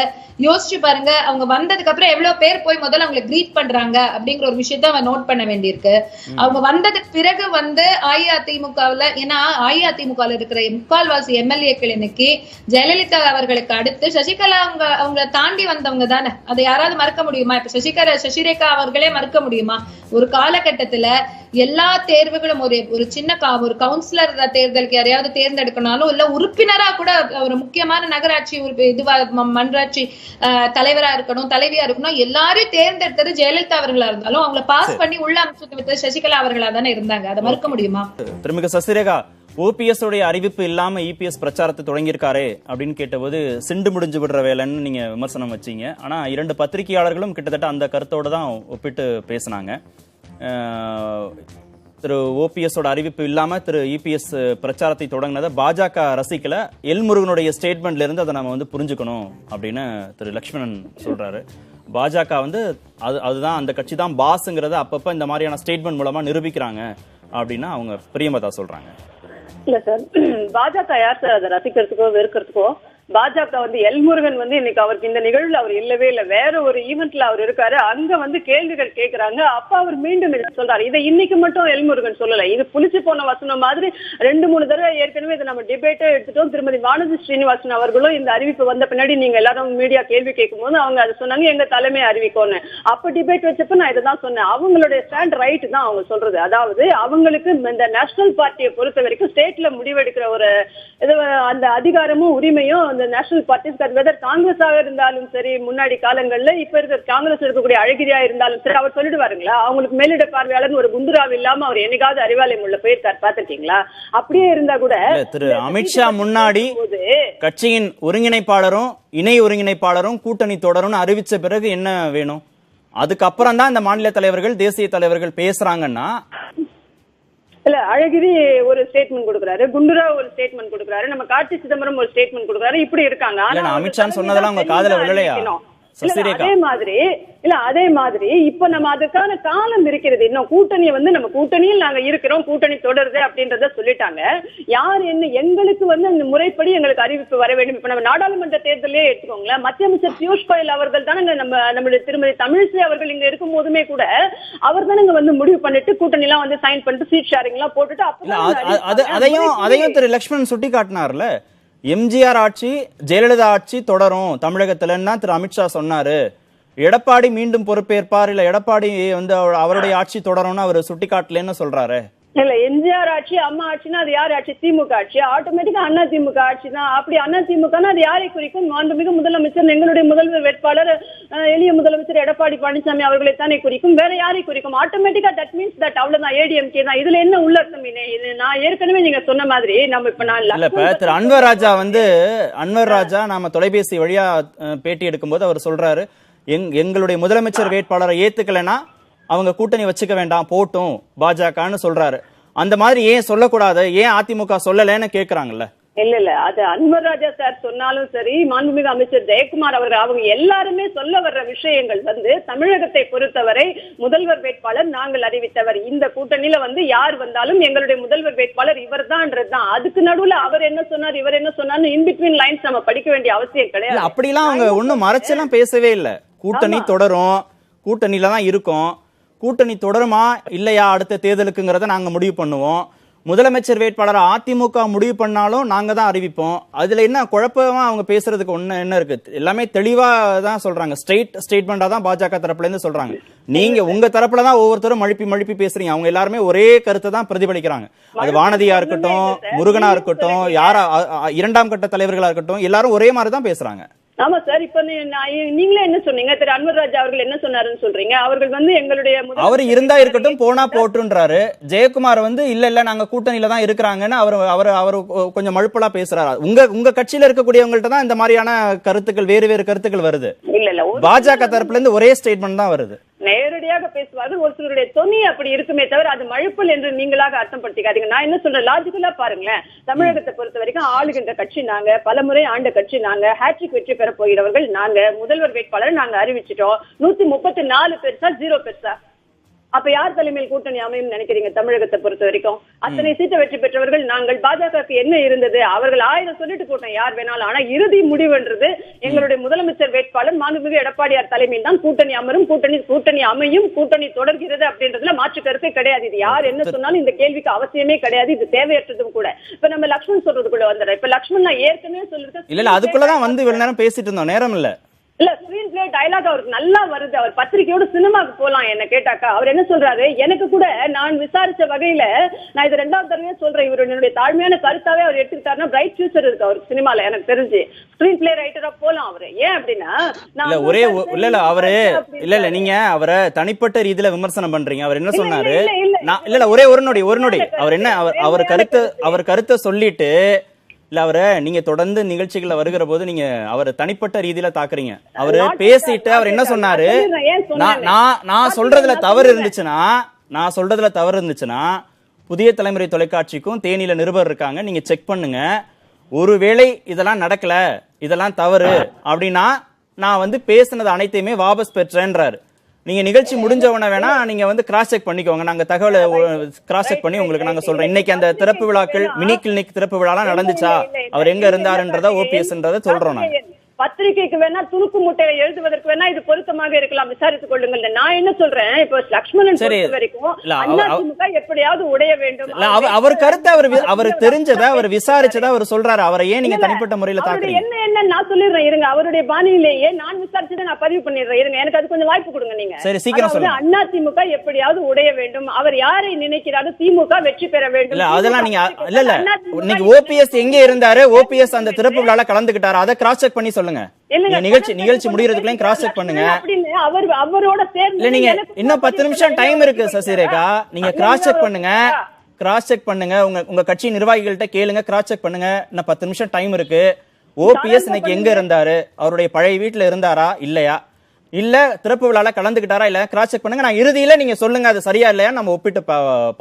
யோசிச்சு பாருங்க, அவங்க வந்ததுக்கு அப்புறம் எவ்வளவு பேர் போய் முதல்ல அவங்களை கிரீட் பண்றாங்க அப்படிங்கிற ஒரு விஷயத்த அவன் நோட் பண்ண வேண்டியிருக்கு. அவங்க வந்ததுக்கு பிறகு வந்து அஇஅதிமுகவுல, ஏன்னா அஇஅதிமுக இருக்கிற முக்கால்வாசி எம்எல்ஏக்கள் இன்னைக்கு ஜெயலலிதா அவர்களுக்கு அடுத்து சசிகலா அவங்களை தாண்டி வந்தவங்க தானே. அதை யாராவது மறக்க முடியுமா? இப்ப சசிரேகா அவர்களே மறக்க முடியுமா? ஒரு காலகட்டத்துல எல்லா தேர்வுகளும் ஒரு சின்ன ஒரு கவுன்சிலர் தேர்தலுக்கு யாரையாவது தேர்ந்தெடுக்கனாலும் இல்ல உறுப்பினரா கூட ஒரு முக்கியமான நகராட்சி மன்றாட்சி தலைவரா இருக்கணும், தலைவியா இருக்கணும், எல்லாரும் தேர்ந்தெடுத்தது ஜெயலலிதா அவர்களா இருந்தாலும் அவங்களை பாஸ் பண்ணி உள்ள அமைச்சது சசிகலா அவர்களா தானே இருந்தாங்க. அதை மறுக்க முடியுமா? திருமிக சசிரேகா, ஓபிஎஸ் உடைய அறிவிப்பு இல்லாம இபிஎஸ் பிரச்சாரத்தை தொடங்கியிருக்காரே அப்படின்னு கேட்டபோது சிண்டு முடிஞ்சு விடுற வேலைன்னு நீங்க விமர்சனம் வச்சீங்க. ஆனா 2 பத்திரிகையாளர்களும் கிட்டத்தட்ட அந்த கருத்தோட தான் ஒப்பிட்டு பேசினாங்க. திரு ஓபிஎஸ் ஓட அறிவிப்பு இல்லாம திரு இபிஎஸ் பிரச்சாரத்தை தொடங்கினதை பாஜக ரசிக்கல, எல் முருகனுடைய ஸ்டேட்மெண்ட்ல இருந்து அதை நம்ம வந்து புரிஞ்சுக்கணும் அப்படின்னு திரு லட்சுமணன் சொல்றாரு. பாஜக வந்து அதுதான் அந்த கட்சி தான் பாஸ்ங்கிறத அப்பப்ப இந்த மாதிரியான ஸ்டேட்மெண்ட் மூலமா நிரூபிக்கிறாங்க அப்படின்னு அவங்க பிரியமதா சொல்றாங்க. இல்ல சார், பாஜக யார் சார் அதை ரசிக்கிறதுக்கோ வெறுக்கிறதுக்கோ? பாஜக வந்து எல் முருகன் வந்து இன்னைக்கு அவருக்கு இந்த நிகழ்வுல அவர் இல்லவே இல்லை, வேற ஒரு ஈவெண்ட்ல அவர் இருக்காரு. அங்க வந்து கேள்விகள் கேட்கிறாங்க, அப்ப அவர் மீண்டும் சொல்றாரு. இதை இன்னைக்கு மட்டும் எல் முருகன் சொல்லல, இது புளிச்சு போன வசனம் மாதிரி 2-3 தடவை ஏற்கனவே இதை நம்ம டிபேட்டே எடுத்துட்டோம். திருமதி வானதி ஸ்ரீனிவாசன் அவர்களும் இந்த அறிவிப்பு வந்த பின்னாடி நீங்க எல்லாரும் மீடியா கேள்வி கேட்கும் போது அவங்க அதை சொன்னாங்க, எங்க தலைமை அறிவிக்கோன்னு. அப்ப டிபேட் வச்சப்ப நான் இதை தான் சொன்னேன், அவங்களுடைய ஸ்டாண்ட் ரைட் தான் அவங்க சொல்றது. அதாவது அவங்களுக்கு இந்த நேஷனல் பார்ட்டியை பொறுத்த வரைக்கும் ஸ்டேட்ல முடிவெடுக்கிற ஒரு அந்த அதிகாரமும் உரிமையும் அந்த நேஷனல் பார்ட்டிஸ், வெதர் காங்கிரஸாக இருந்தாலும் சரி, முன்னாடி காலங்கள்ல இப்ப இருக்கிற காங்கிரஸ் இருக்கக்கூடிய அழகிரியா இருந்தாலும் சரி, அவர் சொல்லிடுவாருங்களா? அவங்களுக்கு மேலிட பார்வையாளர் ஒரு குண்டுராவ் இல்லாம அவர் என்னைக்காவது அறிவாலயம் உள்ள போயிருக்காரு, பாத்துட்டீங்களா? அப்படியே இருந்தா கூட திரு அமித்ஷா முன்னாடி கட்சியின் ஒருங்கிணைப்பாளரும் இணை ஒருங்கிணைப்பாளரும் கூட்டணி தொடரும் அறிவிச்ச பிறகு என்ன வேணும்? அதுக்கப்புறம் தான் இந்த மாநில தலைவர்கள் தேசிய தலைவர்கள் பேசுறாங்கன்னா, இல்ல அழகிரி ஒரு ஸ்டேட்மெண்ட் கொடுக்குறாரு, குண்டுராவ் ஒரு ஸ்டேட்மெண்ட் கொடுக்குறாரு, நம்ம கார்த்தி சிதம்பரம் ஒரு ஸ்டேட்மெண்ட் கொடுக்குறாரு, இப்படி இருக்காங்க. அமித்ஷா சொன்னதெல்லாம் உங்க காதுல விழலையா? சசிரேகா. அதே மாதிரி இப்ப நம்ம அதுக்கான காலம் இருக்கிறது. இன்னும் கூட்டணியை வந்து நம்ம கூட்டணியில் நாங்க இருக்கிறோம், கூட்டணி தொடருது அப்படின்றத சொல்லிட்டாங்க. யார் என்ன எங்களுக்கு வந்து அந்த முறைப்படி எங்களுக்கு அறிவிப்பு வர வேண்டும். இப்ப நம்ம நாடாளுமன்ற தேர்தலே எடுத்துக்கோங்களேன், மத்திய அமைச்சர் பியூஷ் கோயல் அவர்கள் தானே நம்மளுடைய திருமதி தமிழிசை அவர்கள் இங்க இருக்கும் போதுமே கூட அவர் தானே வந்து முடிவு பண்ணிட்டு கூட்டணி எல்லாம் வந்து சைன் பண்ணிட்டு சீட் ஷேரிங் எல்லாம் போட்டுட்டு அதையும் திரு லட்சுமணன் சுட்டி காட்டினார்ல. எம்ஜிஆர் ஆட்சி ஜெயலலிதா ஆட்சி தொடரும் தமிழகத்துலன்னா திரு அமித்ஷா சொன்னாரு. எடப்பாடி மீண்டும் பொறுப்பேற்பார், இல்ல எடப்பாடி வந்து அவருடைய ஆட்சி தொடரும்னு அவர் சுட்டி காட்டலன்னு சொல்றாரு. இல்ல எம்ஜிஆர் ஆட்சி அம்மா ஆட்சினா அது யார் ஆட்சி? திமுக ஆட்சி. ஆட்டோமேட்டிக்கா அண்ணா திமுக ஆட்சி தான். அப்படி அண்ணா திமுகனா அது யாரை குறிக்கும்? மாண்புமிகு முதலமைச்சர் எங்களுடைய முதல்வர் வேட்பாளர் எளிய முதலமைச்சர் எடப்பாடி பழனிசாமி அவர்களை தானே குறிக்கும், வேற யாரை குறிக்கும்? ஆட்டோமேட்டிக்கா தட் மீன்ஸ் தட் அவ்வளவுதான், ஏடிஎம்கே தான். இதுல என்ன உள்ளர்த்தம்? நான் ஏற்கனவே நீங்க சொன்ன மாதிரி நம்ம இப்ப திரு அன்வர் ராஜா நாம தொலைபேசி வழியா பேட்டி எடுக்கும்போது அவர் சொல்றாரு, எங்களுடைய முதலமைச்சர் வேட்பாளரை ஏத்துக்கலன்னா அவங்க கூட்டணி வச்சுக்க வேண்டாம் போட்டும் பாஜகன்னு சொல்றாரு. அந்த மாதிரி ஏன் சொல்லக்கூடாது, ஏன் அதிமுக சொல்லலன்னு கேக்குறாங்கல்ல. இல்ல அது அன்வர் ராஜா சார் சொன்னாலும் சரி, மாண்புமிகு அமைச்சர் ஜெயக்குமார் அவர்கள் அவங்க எல்லாருமே சொல்ல வர்ற விஷயங்கள் வந்து தமிழகத்தை பொறுத்தவரை முதல்வர் வேட்பாளர் நாங்கள் அறிவித்தவர். இந்த கூட்டணியில வந்து யார் வந்தாலும் எங்களுடைய முதல்வர் வேட்பாளர் இவர் தான்ன்றதுதான். அதுக்கு நடுவுல அவர் என்ன சொன்னார் இவர் என்ன சொன்னார்னு இன் பிட்வீன் லைன்ஸ் நம்ம படிக்க வேண்டிய அவசியம் கிடையாது. அப்படிலாம் அவங்க ஒன்னும் மறைச்செல்லாம் பேசவே இல்ல. கூட்டணி தொடரும், கூட்டணியில தான் இருக்கும், கூட்டணி தொடருமா இல்லையா அடுத்த தேர்தலுக்குங்கிறத நாங்க முடிவு பண்ணுவோம். முதலமைச்சர் வேட்பாளர் அதிமுக முடிவு பண்ணாலும் நாங்க தான் அறிவிப்போம். அதுல என்ன குழப்பமா அவங்க பேசுறதுக்கு ஒண்ணு என்ன இருக்கு? எல்லாமே தெளிவா தான் சொல்றாங்க, ஸ்டேட்மெண்டா தான் பாஜக தரப்புல இருந்து சொல்றாங்க. நீங்க உங்க தரப்புல தான் ஒவ்வொருத்தரும் மழுப்பி பேசுறீங்க. அவங்க எல்லாருமே ஒரே கருத்தை தான் பிரதிபலிக்கிறாங்க. அது வானதியா இருக்கட்டும், முருகனா இருக்கட்டும், யாரா இரண்டாம் கட்ட தலைவர்களா இருக்கட்டும், எல்லாரும் ஒரே மாதிரி தான் பேசுறாங்க. ஆமா சார், இப்ப நீங்களே என்ன சொன்னீங்க, திரு அன்வர் ராஜா அவர்கள் என்ன சொன்னாருன்னு சொல்றீங்க? அவர்கள் வந்து எங்களுடைய அவர் இருந்தா இருக்கட்டும் போனா போட்டுன்றாரு. ஜெயக்குமார் வந்து இல்ல நாங்க கூட்டணியில தான் இருக்கிறாங்கன்னு அவர் கொஞ்சம் மழுப்பலா பேசுறாரு. உங்க கட்சியில இருக்கக்கூடியவங்கள்ட்ட தான் இந்த மாதிரியான கருத்துக்கள், வேறு கருத்துக்கள் வருது. இல்ல பாஜக தரப்புல இருந்து ஒரே ஸ்டேட்மெண்ட் தான் வருது. நேரடியாக பேசுவார்கள். ஒரு சிலருடைய தொனி அப்படி இருக்குமே தவிர அது மழுப்பல் என்று நீங்களாக அர்த்தம் படுத்திக்காதீங்க. நான் என்ன சொல்றேன், லாஜிக்கலா பாருங்களேன். தமிழகத்தை பொறுத்த வரைக்கும் ஆளுகின்ற கட்சி நாங்க, பலமுறை ஆண்ட கட்சி நாங்க, ஹேட்ரிக் வெற்றி பெற போகிறவர்கள் நாங்க, முதல்வர் வேட்பாளர் நாங்க அறிவிச்சிட்டோம். 134 பெருசா 0 பெருசா? அப்ப யார் தலைமையில் கூட்டணி அமையும் நினைக்கிறீங்க? தமிழகத்தை பொறுத்த வரைக்கும் அத்தனை சீட்டை வெற்றி பெற்றவர்கள் நாங்கள். பாஜகவுக்கு என்ன இருந்தது? அவர்கள் 1000 சொல்லிட்டு போட்டோம் யார் வேணாலும். ஆனா இறுதி முடிவுன்றது எங்களுடைய முதலமைச்சர் வேட்பாளர் மாண்புமிகு எடப்பாடியார் தலைமையில் தான் கூட்டணி அமரும், கூட்டணி அமையும், கூட்டணி தொடர்கிறது அப்படின்றதுல மாற்று கருத்து கிடையாது. இது யார் என்ன சொன்னாலும் இந்த கேள்விக்கு அவசியமே கிடையாது. இது தேவையற்றதும் கூட. இப்ப நம்ம லக்ஷ்மண் சொல்றதுக்குள்ள வந்துடுறேன். இப்ப லக்ஷ்மண் நான் ஏற்கனவே சொல்லிருக்கேன். இல்ல அதுக்குள்ளதான் வந்து இவ்வளவு நேரம் பேசிட்டு இருந்தோம், நேரம் இல்ல. இல்ல ஸ்கிரீன் பிளே டயலாக் அவருக்கு நல்லா வருது. அவர் பத்திரிகையோட சினிமாக்கு போலாம் என்ன கேட்டாக்கா. அவர் என்ன சொல்றாரு, எனக்கு கூட நான் விசாரிச்ச வகையில நான் இது 2வது தடவையே சொல்றேன், இவர் என்னுடைய தாழ்மையான கருத்தாவே அவர் எடுத்துக்கிட்டாருன்னா பிரைட் ஃபியூச்சர் இருக்கு அவருக்கு சினிமால. எனக்கு தெரிஞ்சு ஸ்கிரீன் பிளே ரைட்டரா போலாம் அவரு. ஏன் அப்படின்னா இல்ல நீங்க அவரை தனிப்பட்ட ரீதியில விமர்சனம் பண்றீங்க. அவர் என்ன சொன்னாரு, ஒரே ஒரு நொடி அவர் என்ன அவர் கருத்தை சொல்லிட்டு இல்ல அவரை நீங்க தொடர்ந்து நிகழ்ச்சிகள்ல வருகிற போது நீங்க அவரை தனிப்பட்ட ரீதியில தாக்குறீங்க. அவரு பேசிட்டு அவர் என்ன சொன்னாரு, நான் சொல்றதுல தவறு இருந்துச்சுன்னா புதிய தலைமுறை தொலைக்காட்சிக்கும் தேனியில நிருபர் இருக்காங்க, நீங்க செக் பண்ணுங்க. ஒருவேளை இதெல்லாம் நடக்கல, இதெல்லாம் தவறு அப்படின்னா நான் வந்து பேசினது அனைத்தையுமே வாபஸ் பெற்றேன்றாரு. நீங்க நிகழ்ச்சி முடிஞ்ச உடனே வேணா நீங்க வந்து கிராஸ் செக் பண்ணிக்கோங்க. நாங்க தகவலை கிராஸ் செக் பண்ணி உங்களுக்கு நாங்க சொல்றோம். இன்னைக்கு அந்த திறப்பு விழாக்கள், மினி கிளினிக் திறப்பு விழாலாம் நடந்துச்சா, அவர் எங்க இருந்தாருன்றத ஓபிஎஸ்ன்றத சொல்றோம். நாங்க பத்திரிகைக்கு வேணா துணுக்கு முட்டையில எழுதுவதற்கு வேணா இது பொருத்தமாக இருக்கலாம், விசாரித்துக் கொள்ளுங்கள். நான் என்ன சொல்றேன், இப்போ லக்ஷ்மணன் பொறுத்த வரைக்கும் அதிமுக எப்படியாவது உடைய வேண்டும். அவர் கருத்தை அவர் தெரிஞ்சதை அவர் விசாரிச்சதை அவர் சொல்றாரு. அவரை ஏன் நீங்க தனிப்பட்ட முறையில தாக்குறீங்க? என்ன நான் சொல்லிடுறேன் இருங்க. அவருடைய பாணியிலேயே நான் விசாரிச்சதை நான் பதிவு பண்ணிடுறேன் இருங்க. எனக்கு அது கொஞ்சம் வாய்ப்பு கொடுங்க நீங்க. சரி சீக்கிரம் சொல்லுங்க. அதிமுக எப்படியாவது உடைய வேண்டும். அவர் யாரை நினைக்கிறாரு, திமுக வெற்றி பெற வேண்டும். இல்ல அதெல்லாம் நீங்க இல்ல இன்னைக்கு ஓபிஎஸ் எங்க இருந்தாரு, ஓபிஎஸ் அந்த திறப்பு விழால கலந்துக்கிட்டாரு, அதை கிராஸ் செக் பண்ணி சொல்லுங்க. நிகழ்ச்சி முடியறதுக்குள்ள கிராஸ் செக் பண்ணுங்க. இல்ல நீங்க இன்னும் 10 நிமிஷம் டைம் இருக்கு சசிரேகா, நீங்க கிராஸ் செக் பண்ணுங்க. உங்க கட்சி நிர்வாகிகள்ட்ட கேளுங்க, கிராஸ் செக் பண்ணுங்க. இன்னும் 10 நிமிஷம் டைம் இருக்கு. ஓபிஎஸ் இன்னைக்கு எங்க இருந்தாரு, அவருடைய பழைய வீட்டுல இருந்தாரா இல்லையா, இல்ல திறப்பு விழால கலந்துக்கிட்டாரா இல்ல, கிராஸ் செக் பண்ணுங்க. நான் இறுதியில நீங்க சொல்லுங்க அது சரியா இல்லையா, நம்ம ஒப்பிட்டு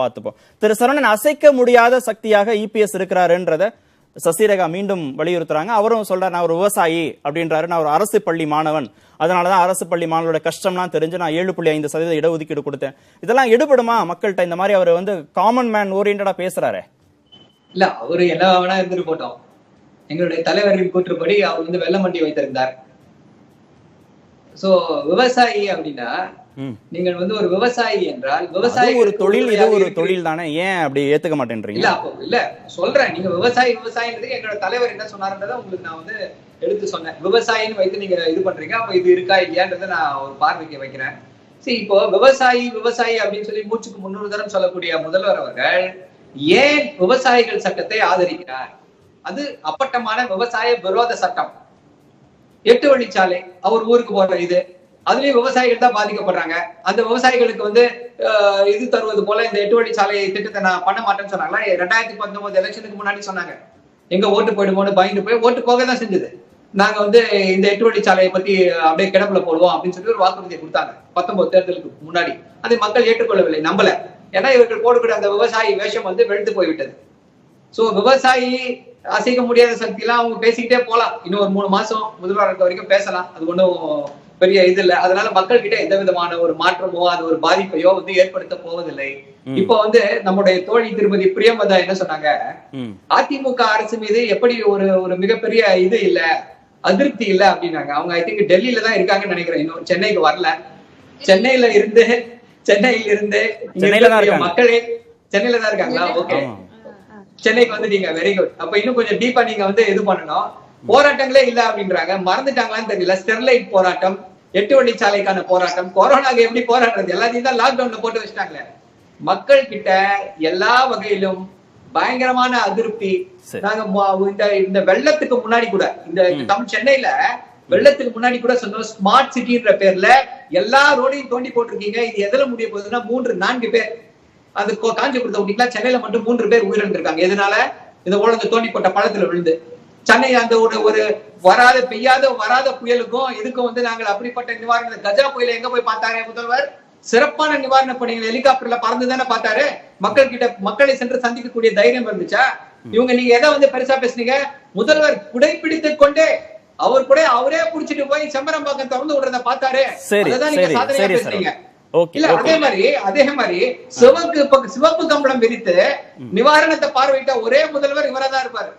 பார்த்துப்போம். திரு சரவணன், அசைக்க முடியாத சக்தியாக இபிஎஸ் இருக்கிறாருன்றத சசிரேகா மீண்டும் வலியுறுத்துறாங்க. அவரும் சொல்றாரு, நான் ஒரு விவசாயி அப்படின்றாரு, நான் ஒரு அரசு பள்ளி மாணவன், அதனாலதான் அரசு பள்ளி மாணவரோட கஷ்டம்லாம் தெரிஞ்சு நான் 7.5% இடஒதுக்கீடு கொடுத்தேன். இதெல்லாம் எடுபடுமா மக்கள்கிட்ட? இந்த மாதிரி அவர் வந்து காமன் மேன் ஓரியன்டா பேசுறாரு. இல்ல, அவரு என்ன வேணா இருந்துட்டு போட்டோம். எங்களுடைய தலைவரின் கூற்றுப்படி அவர் வந்து வெள்ள மண்டி வைத்திருந்தார். சோ விவசாயி அப்படின்னா நீங்கள் வந்து ஒரு விவசாயி என்றால் விவசாயி ஒரு தொழில், இது ஒரு தொழில் தானே, ஏன் அப்படி ஏத்துக்க மாட்டேன்றீங்க? இல்ல அப்போ இல்ல சொல்றேன், நீங்க விவசாயின்றதுக்கு எங்களோட தலைவர் என்ன சொன்னாருன்றதை உங்களுக்கு நான் வந்து எடுத்து சொன்னேன். விவசாயின்னு வைத்து நீங்க இது பண்றீங்க, அப்ப இது இருக்கா இல்லையான்றதை நான் ஒரு பார்வைக்கு வைக்கிறேன். சரி, இப்போ விவசாயி அப்படின்னு சொல்லி மூச்சுக்கு 300 தரம் சொல்லக்கூடிய முதல்வர் அவர்கள் ஏன் விவசாயிகள் சட்டத்தை ஆதரிக்கிறார்? அது அப்பட்டமான விவசாய விரோத சட்டம். 8 வழிச்சாலை அவர் ஊருக்கு போற இது, அதுலயும் விவசாயிகள் தான் பாதிக்கப்படுறாங்க. அந்த விவசாயிகளுக்கு வந்து இது தருவது போல இந்த 8 வழிச்சாலை திட்டத்தை நான் பண்ண மாட்டேன்னு சொன்னாங்களா? 2019 எலெக்ஷனுக்கு முன்னாடி சொன்னாங்க. எங்க ஓட்டு போயிடுமோன்னு பயந்து போய் ஓட்டு போக தான் செஞ்சது. நாங்க வந்து இந்த 8 வழிச்சாலையை பத்தி அப்படியே கிடப்புல போடுவோம் அப்படின்னு சொல்லி ஒரு வாக்குறுதியை கொடுத்தாங்க 19 தேர்தலுக்கு முன்னாடி. அதை மக்கள் ஏற்றுக்கொள்ளவில்லை, நம்பல. ஏன்னா இவர்கள் போடுகிற அந்த விவசாயி வேஷம் வந்து வெளுத்து போய்விட்டது. சோ விவசாயி அசைக்க முடியாத சக்தி எல்லாம் அவங்க பேசிக்கிட்டே போலாம். இன்னும் ஒரு 3 மாசம் முதல்வர் இருக்க வரைக்கும் பேசலாம். அது ஒன்றும் பெரிய இது இல்லை. அதனால மக்கள் கிட்ட எந்த விதமான ஒரு மாற்றமோ அது ஒரு பாதிப்பையோ வந்து ஏற்படுத்த போவதில்லை. இப்போ வந்து நம்முடைய தோழி திருமதி பிரியமதா என்ன சொன்னாங்க, அதிமுக அரசு மீது எப்படி ஒரு மிகப்பெரிய இது இல்ல, அதிருப்தி இல்ல அப்படின்னாங்க. அவங்க ஐ திங்க் டெல்லியில தான் இருக்காங்கன்னு நினைக்கிறேன், இன்னும் சென்னைக்கு வரல. சென்னையில இருந்து மக்களே சென்னையில தான் இருக்காங்களா? ஓகே, சென்னைக்கு வந்துட்டீங்க, வெரி குட். அப்ப இன்னும் கொஞ்சம் டீப்பா நீங்க வந்து இது பண்ணணும். போராட்டங்களே இல்ல அப்படின்றாங்க, மறந்துட்டாங்களான்னு தெரியல. ஸ்டெர்லைட் போராட்டம், 8 வழிச்சாலைக்கான போராட்டம், கொரோனாக்கு எப்படி போராடுறது, எல்லாத்தையும் தான் லாக்டவுன்ல போட்டு வச்சுட்டாங்களே. மக்கள் கிட்ட எல்லா வகையிலும் பயங்கரமான அதிருப்தி. நாங்க இந்த வெள்ளத்துக்கு முன்னாடி கூட, இந்த சென்னையில வெள்ளத்துக்கு முன்னாடி கூட சொன்னோம், ஸ்மார்ட் சிட்டின்ற பேர்ல எல்லா ரோடையும் தோண்டி போட்டிருக்கீங்க. இது எதுல முடிய போகுதுன்னா 3-4 பேர், அது காஞ்சிபுரத்தை விட்டீங்களா, சென்னையில மட்டும் 3 பேர் உயிரிழந்திருக்காங்க. எதனால? இந்த ஒழுங்கு தோண்டி போட்ட பழத்துல விழுந்து. சென்னை அந்த ஒரு வராத புயலுக்கும் இதுக்கும் வந்து நாங்கள் அப்படிப்பட்ட நிவாரண, கஜா புயல எங்க போய் பார்த்தாரு முதல்வர்? சிறப்பான நிவாரண பணிகள் ஹெலிகாப்டர்ல பறந்து தானே பார்த்தாரு. மக்களை சென்று சந்திக்கக்கூடிய தைரியம் இருந்துச்சா? இவங்க நீங்க எதை வந்து பெருசா பேசுனீங்க? முதல்வர் குடைப்பிடித்துக் கொண்டே அவர் கூட அவரே புடிச்சிட்டு போய் செம்பரம்பாக்கம் திறந்து விடுறத பார்த்தாரு. அதுதான் நீங்க சாதனையா பேசுறீங்க. இல்ல, அதே மாதிரி சிவப்பு கம்பளம் விரித்து நிவாரணத்தை பார்வையிட்ட ஒரே முதல்வர் இவராதான் இருப்பாரு.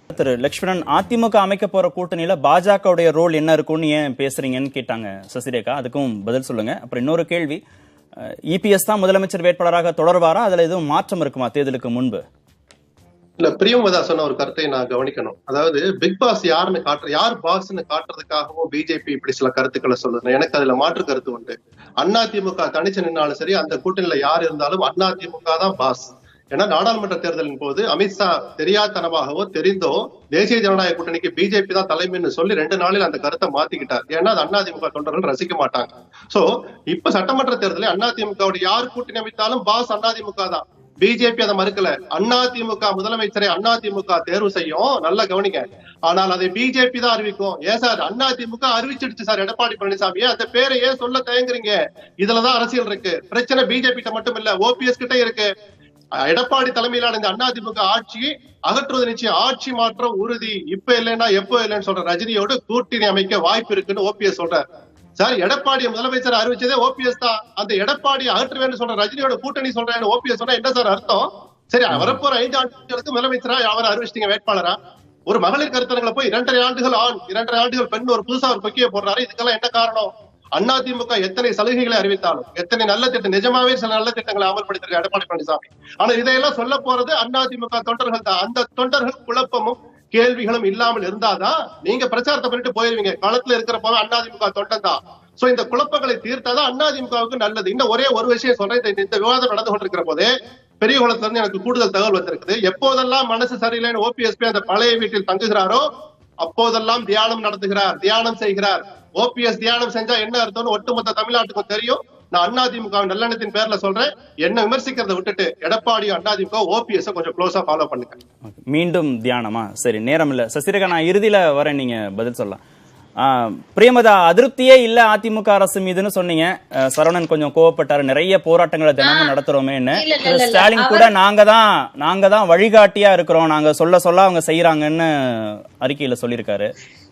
திரு லட்சுமணன், அதிமுக அமைக்க போற கூட்டணியில பாஜகவுடைய ரோல் என்ன இருக்கும்னு ஏன் பேசுறீங்கன்னு கேட்டாங்க சசிரேகா. அதுக்கும் பதில் சொல்லுங்க. அப்புறம் இன்னொரு கேள்வி, இபிஎஸ் தான் முதலமைச்சர் வேட்பாளராக தொடர்வாரா? அதுல எதுவும் மாற்றம் இருக்குமா தேர்தலுக்கு முன்பு? இல்ல, பிரியமதா சொன்ன ஒரு கருத்தை நான் கவனிக்கணும். அதாவது பிக் பாஸ் யாருன்னு யார் பாஸ்ன்னு காட்டுறதுக்காகவும் பிஜேபி இப்படி சில கருத்துக்களை சொல்லுது. எனக்கு அதுல மாற்று கருத்து உண்டு. அதிமுக தனிச்சு நின்னாலும் சரி, அந்த கூட்டணியில யார் இருந்தாலும் அதிமுக தான் பாஸ். ஏன்னா நாடாளுமன்ற தேர்தலின் போது அமித்ஷா தெரியாதனமாகவோ தெரிந்தோ தேசிய ஜனநாயக கூட்டணிக்கு பிஜேபி தான் தலைமைன்னு சொல்லி 2 நாளில் அந்த கருத்தை மாத்திக்கிட்டார். ஏன்னா அது அதிமுக தொண்டர்கள் ரசிக்க மாட்டாங்க. சோ இப்ப சட்டமன்ற தேர்தலில் அதிமுக யார் கூட்டணி அமைத்தாலும் பாஸ் அதிமுக தான். பிஜேபி அதை மறுக்கல. அதிமுக முதலமைச்சரை அதிமுக தேர்வு செய்யும், நல்லா கவனிக்க. ஆனால் அதை பிஜேபி தான் அறிவிக்கும். ஏன் சார், அதிமுக அறிவிச்சிடுச்சு சார் எடப்பாடி பழனிசாமி, அந்த பேரை ஏன் சொல்ல தயங்குறீங்க? இதுலதான் அரசியல் இருக்கு. பிரச்சனை பிஜேபி கிட்ட மட்டும் இல்ல, ஓபிஎஸ் கிட்ட இருக்கு. எடப்பாடி தலைமையிலான இந்த அதிமுக ஆட்சியை அகற்றுவது நிச்சயம். ஆட்சி மாற்றம் உறுதி, இப்ப இல்லைன்னா எப்போ இல்லைன்னு சொல்ற ரஜினியோடு கூட்டணி அமைக்க வாய்ப்பு இருக்குன்னு ஓபிஎஸ் சொல்ற. சார், எடப்பாடி முதலமைச்சர் அறிவிச்சதே ஓபிஎஸ் தான். அந்த எடப்பாடி அகற்றுவேன்னு சொல்ற ரஜினியோட கூட்டணி சொல்றேன்னு ஓபிஎஸ் சொன்னா என்ன சார் அர்த்தம்? சரி, வரப்போற 5 ஆண்டுகளுக்கு முதலமைச்சரா அவரை அறிவிச்சிட்டீங்க வேட்பாளரா. ஒரு மகளிர் கருத்தரங்களை போய் 2.5 ஆண்டுகள் ஆண் 2.5 ஆண்டுகள் பெண் ஒரு புதுசா ஒரு பொக்கிய போடுறாரு. இதுக்கெல்லாம் என்ன காரணம்? அதிமுக எத்தனை சலுகைகளை அறிவித்தாலும், எத்தனை நல்ல திட்டம், நிஜமாவே சில நல்ல திட்டங்களை அமல்படுத்திருக்க எடப்பாடி பழனிசாமி. ஆனா இதையெல்லாம் சொல்ல போறது அதிமுக தொண்டர்கள் தான். அந்த தொண்டர்கள் குழப்பமும் கேள்விகளும் இல்லாமல் இருந்தாதான் நீங்க பிரச்சாரத்தை பண்ணிட்டு போயிருவீங்க. களத்துல இருக்கிற போது அதிமுக தொண்டன் தான். சோ இந்த குழப்பங்களை தீர்த்தாதான் அதிமுகவுக்கு நல்லது. இன்னும் ஒரே ஒரு விஷயம் சொல்றேன். இந்த விவாதம் நடந்து கொண்டிருக்கிற போதே பெரியகுளத்துல இருந்து எனக்கு கூடுதல் தகவல் வந்திருக்குது. எப்போதெல்லாம் மனசு சரியில்லைன்னு ஓபிஎஸ்பி அந்த பழைய வீட்டில் தங்குகிறாரோ அப்போதெல்லாம் தியானம் நடத்துகிறார், தியானம் செய்கிறார். ஓபிஎஸ் தியானம் செஞ்சா என்ன அர்த்தம்னு ஒட்டுமொத்த தமிழ்நாட்டுக்கும் தெரியும். நான் அதிமுக நல்லெண்ணத்தின் பேர்ல சொல்றேன். என்ன விமர்சிக்கிறத விட்டுட்டு எடப்பாடி அதிமுக ஓபிஎஸ் கொஞ்சம் க்ளோஸா ஃபாலோ பண்ணுங்க. மீண்டும் தியானமா? சரி, நேரம் இல்ல. சசிரேகா, நான் இறுதியில வரேன், நீங்க பதில் சொல்லலாம். பிரியமதா, அதிருப்தியே இல்ல அதிமுக அரசு மீதுன்னு சொன்னீங்க. சரவணன் கொஞ்சம் கோவப்பட்டாரு, நிறைய போராட்டங்களை தினமும் நடத்துறோமேன்னு. ஸ்டாலின் கூட நாங்க தான் வழிகாட்டியா இருக்கிறோம், நாங்க சொல்ல அவங்க செய்யறாங்கன்னு அறிக்கையில சொல்லியிருக்காரு.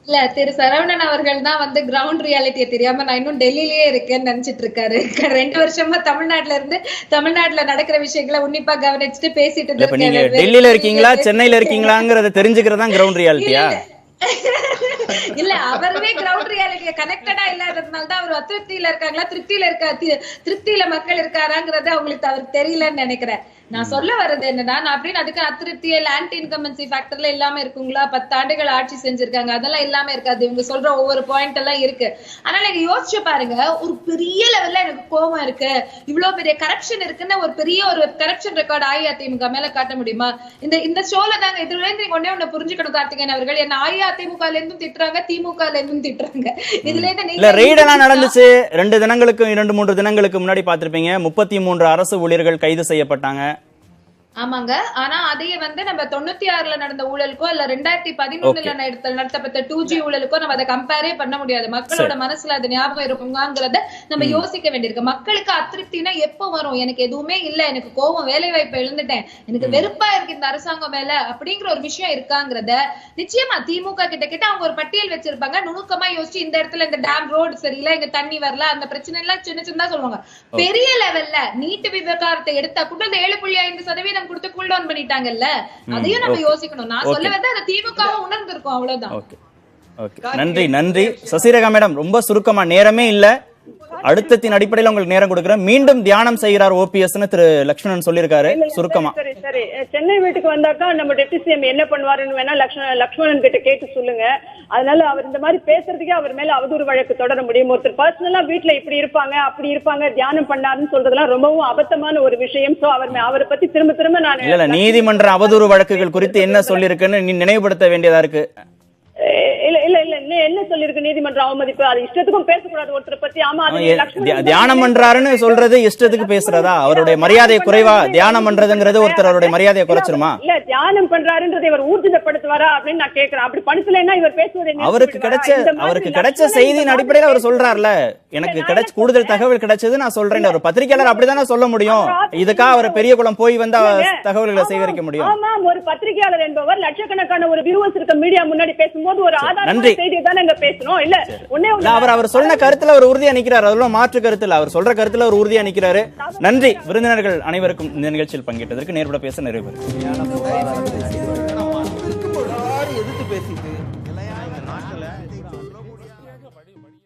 இல்ல, திரு சரவணன் அவர்கள் தான் வந்து கிரவுண்ட் ரியாலிட்டியை தெரியாம நான் இன்னும் டெல்லியிலேயே இருக்கேன்னு நினைச்சிட்டு இருக்காரு. 2 வருஷமா தமிழ்நாட்டுல நடக்கிற விஷயங்களை உன்னிப்பா கவனிச்சுட்டு பேசிட்டு இப்ப நீங்க டெல்லியில இருக்கீங்களா சென்னையில இருக்கீங்களாங்கிறத தெரிஞ்சுக்கிறதா கிரவுண்ட் ரியாலிட்டியா? இல்ல, அவருமே கிரவுண்ட் ரியாலிட்டிய கனெக்டடா இல்லாததுனால தான் அவர் அதிருப்தியில இருக்காங்களா திருப்தியில மக்கள் இருக்காராங்கிறது அவருக்கு தெரியலன்னு நினைக்கிறேன். நான் சொல்ல வர்றது என்னன்னா, நான் அப்படின்னு அதுக்கு அதிருப்தியே ஆன்டி இன்கம்பன்சி ஃபேக்டர்ல இல்லாம இருக்குங்களா? 10 ஆண்டுகள் ஆட்சி செஞ்சிருக்காங்க, அதெல்லாம் இல்லாம இருக்காது. இவங்க சொல்ற ஒவ்வொரு பாயிண்ட் எல்லாம் இருக்கு. ஆனா நீங்க யோசிச்சு பாருங்க, ஒரு பெரிய லெவல்ல எனக்கு கோபம் இருக்கு, இவ்வளவு பெரிய கரப்ஷன் இருக்குன்னு ஒரு பெரிய கரப்ஷன் ரெக்கார்ட் அஇஅதிமுக மேல காட்ட முடியுமா? இந்த ஷோல தாங்க இதுல இருந்து நீங்க ஒண்ணே புரிஞ்சுக்கணும் கார்த்திகேயன் அவர்கள், என்ன அஇஅதிமுக இருந்தும் திட்டுறாங்க, திமுக இருந்தும் திட்டுறாங்க. இதுல இருந்து ரெய்ட் எல்லாம் நடந்துச்சு. 2-3 தினங்களுக்கு முன்னாடி பாத்திருப்பீங்க, 33 அரசு ஊழியர்கள் கைது செய்யப்பட்டாங்க. ஆமாங்க. ஆனா அதையே வந்து நம்ம 96ல நடந்த ஊழலுக்கோ இல்ல 2011ல நடத்தப்பட்ட 2G ஊழலுக்கோ நம்ம அதை கம்பேரே பண்ண முடியாது. மக்களோட மனசுல அது ஞாபகம் இருக்குங்கிறத நம்ம யோசிக்க வேண்டியிருக்கு. மக்களுக்கு அதிருப்தினா எப்ப வரும்? எனக்கு எதுவுமே இல்ல, எனக்கு கோபம், வேலை வாய்ப்பை இழந்துட்டேன், எனக்கு வெறுப்பா இருக்கு இந்த அரசாங்கம் மேல அப்படிங்கிற ஒரு விஷயம் இருக்காங்கிறத நிச்சயமா திமுக கிட்ட அவங்க ஒரு பட்டியல் வச்சிருப்பாங்க. நுணுக்கமா யோசிச்சு இந்த இடத்துல இந்த டேம் ரோடு சரியில்லை, இங்க தண்ணி வரல, அந்த பிரச்சனை எல்லாம் சின்னதா சொல்லுவாங்க. பெரிய லெவல்ல நீட்டு விவகாரத்தை எடுத்தா கூட இந்த 7.5% கொடுத்து கூல் டவுன் பண்ணிட்டாங்கல்ல, அதையும் நம்ம யோசிக்கணும். நான் சொல்ல வந்து அந்த திமுகவை உணர்ந்திருக்கோம், அவ்வளவுதான். நன்றி சசிரேகா மேடம், ரொம்ப சுருக்கமா, நேரமே இல்ல, அழுத்தத்தின் அடிப்படையில் உங்களுக்கு நேரம் கொடுக்கிறேன். மீண்டும் தியானம் செய்கிறார் ஓபிஎஸ்னு திரு லட்சுமணன் சொல்லியிருக்காரு, சுருக்கமா. சரி, சென்னை வீட்டுக்கு வந்தாக்கா நம்ம டெப்டி சிஎம் என்ன பண்ணுவாருன்னு வேணா லட்சுமணன் கிட்ட கேட்டு சொல்லுங்க. அதனால அவர் இந்த மாதிரி பேசுறதுக்கே அவர் மேல அவதூறு வழக்கு தொடர முடியும். ஒருத்தர் பர்சனலா வீட்டுல இப்படி இருப்பாங்க அப்படி இருப்பாங்க தியானம் பண்ணாருன்னு சொல்றதெல்லாம் ரொம்பவும் அபத்தமான ஒரு விஷயம். சோ அவரை பத்தி திரும்ப நான் இல்ல, நீதிமன்ற அவதூறு வழக்குகள் குறித்து என்ன சொல்லிருக்குன்னு நினைவுபடுத்த வேண்டியதா இருக்கு. இல்ல என்ன சொல்லிருக்கு நீதிமன்ற அவமதிப்பு? அது இஷ்டத்துக்கும் பேசக்கூடாது ஒருத்தரை பத்தி. ஆமா, தியானம் பண்றாருன்னு சொல்றது இஷ்டத்துக்கு பேசுறதா? அவருடைய மரியாதை குறைவா? தியானம் பண்றதுங்கிறது ஒருத்தர் அவருடைய மரியாதையை குறைச்சிருமா? இல்ல, தியானம் பண்றாருன்றதை இவர் ஊர்ஜிதப்படுத்துவாரா அப்படின்னு நான் கேட்கிறேன். அப்படி படுத்தலைன்னா இவர் பேசுவது அவருக்கு கிடைச்ச செய்தியின் அடிப்படையில் அவர் சொல்றாருல, எனக்கு கூடுதல் தகவல் கிடைச்சது நான் சொல்றேன். ஒரு பத்திரிகையாளர் அப்படித்தானே சொல்ல முடியும். இதுக்காக அவர் பெரிய குளம் போய் வந்தா தகவல்களை சேகரிக்க முடியும். ஆமா, ஒரு பத்திரிகையாளர் என்பவர் லட்சக்கணக்கான ஒரு வியூவர்ஸ் இருக்க மீடியா முன்னாடி பேசும்போது ஒரு ஆதாரமான செய்தியை தானே அங்க பேசணும். இல்ல அவர் சொன்ன கருத்துல அவர் உறுதியா நிக்கிறார், அதெல்லாம் மாற்று கருத்துல அவர் சொல்ற கருத்துல அவர் உறுதியா நிக்கிறாரு. நன்றி விருந்தினர்கள் அனைவருக்கும் இந்த நிகழ்ச்சியில் பங்கேற்றதற்கு. நேர்பட பேச நிறைவு. எதிர்த்து பேசிட்டு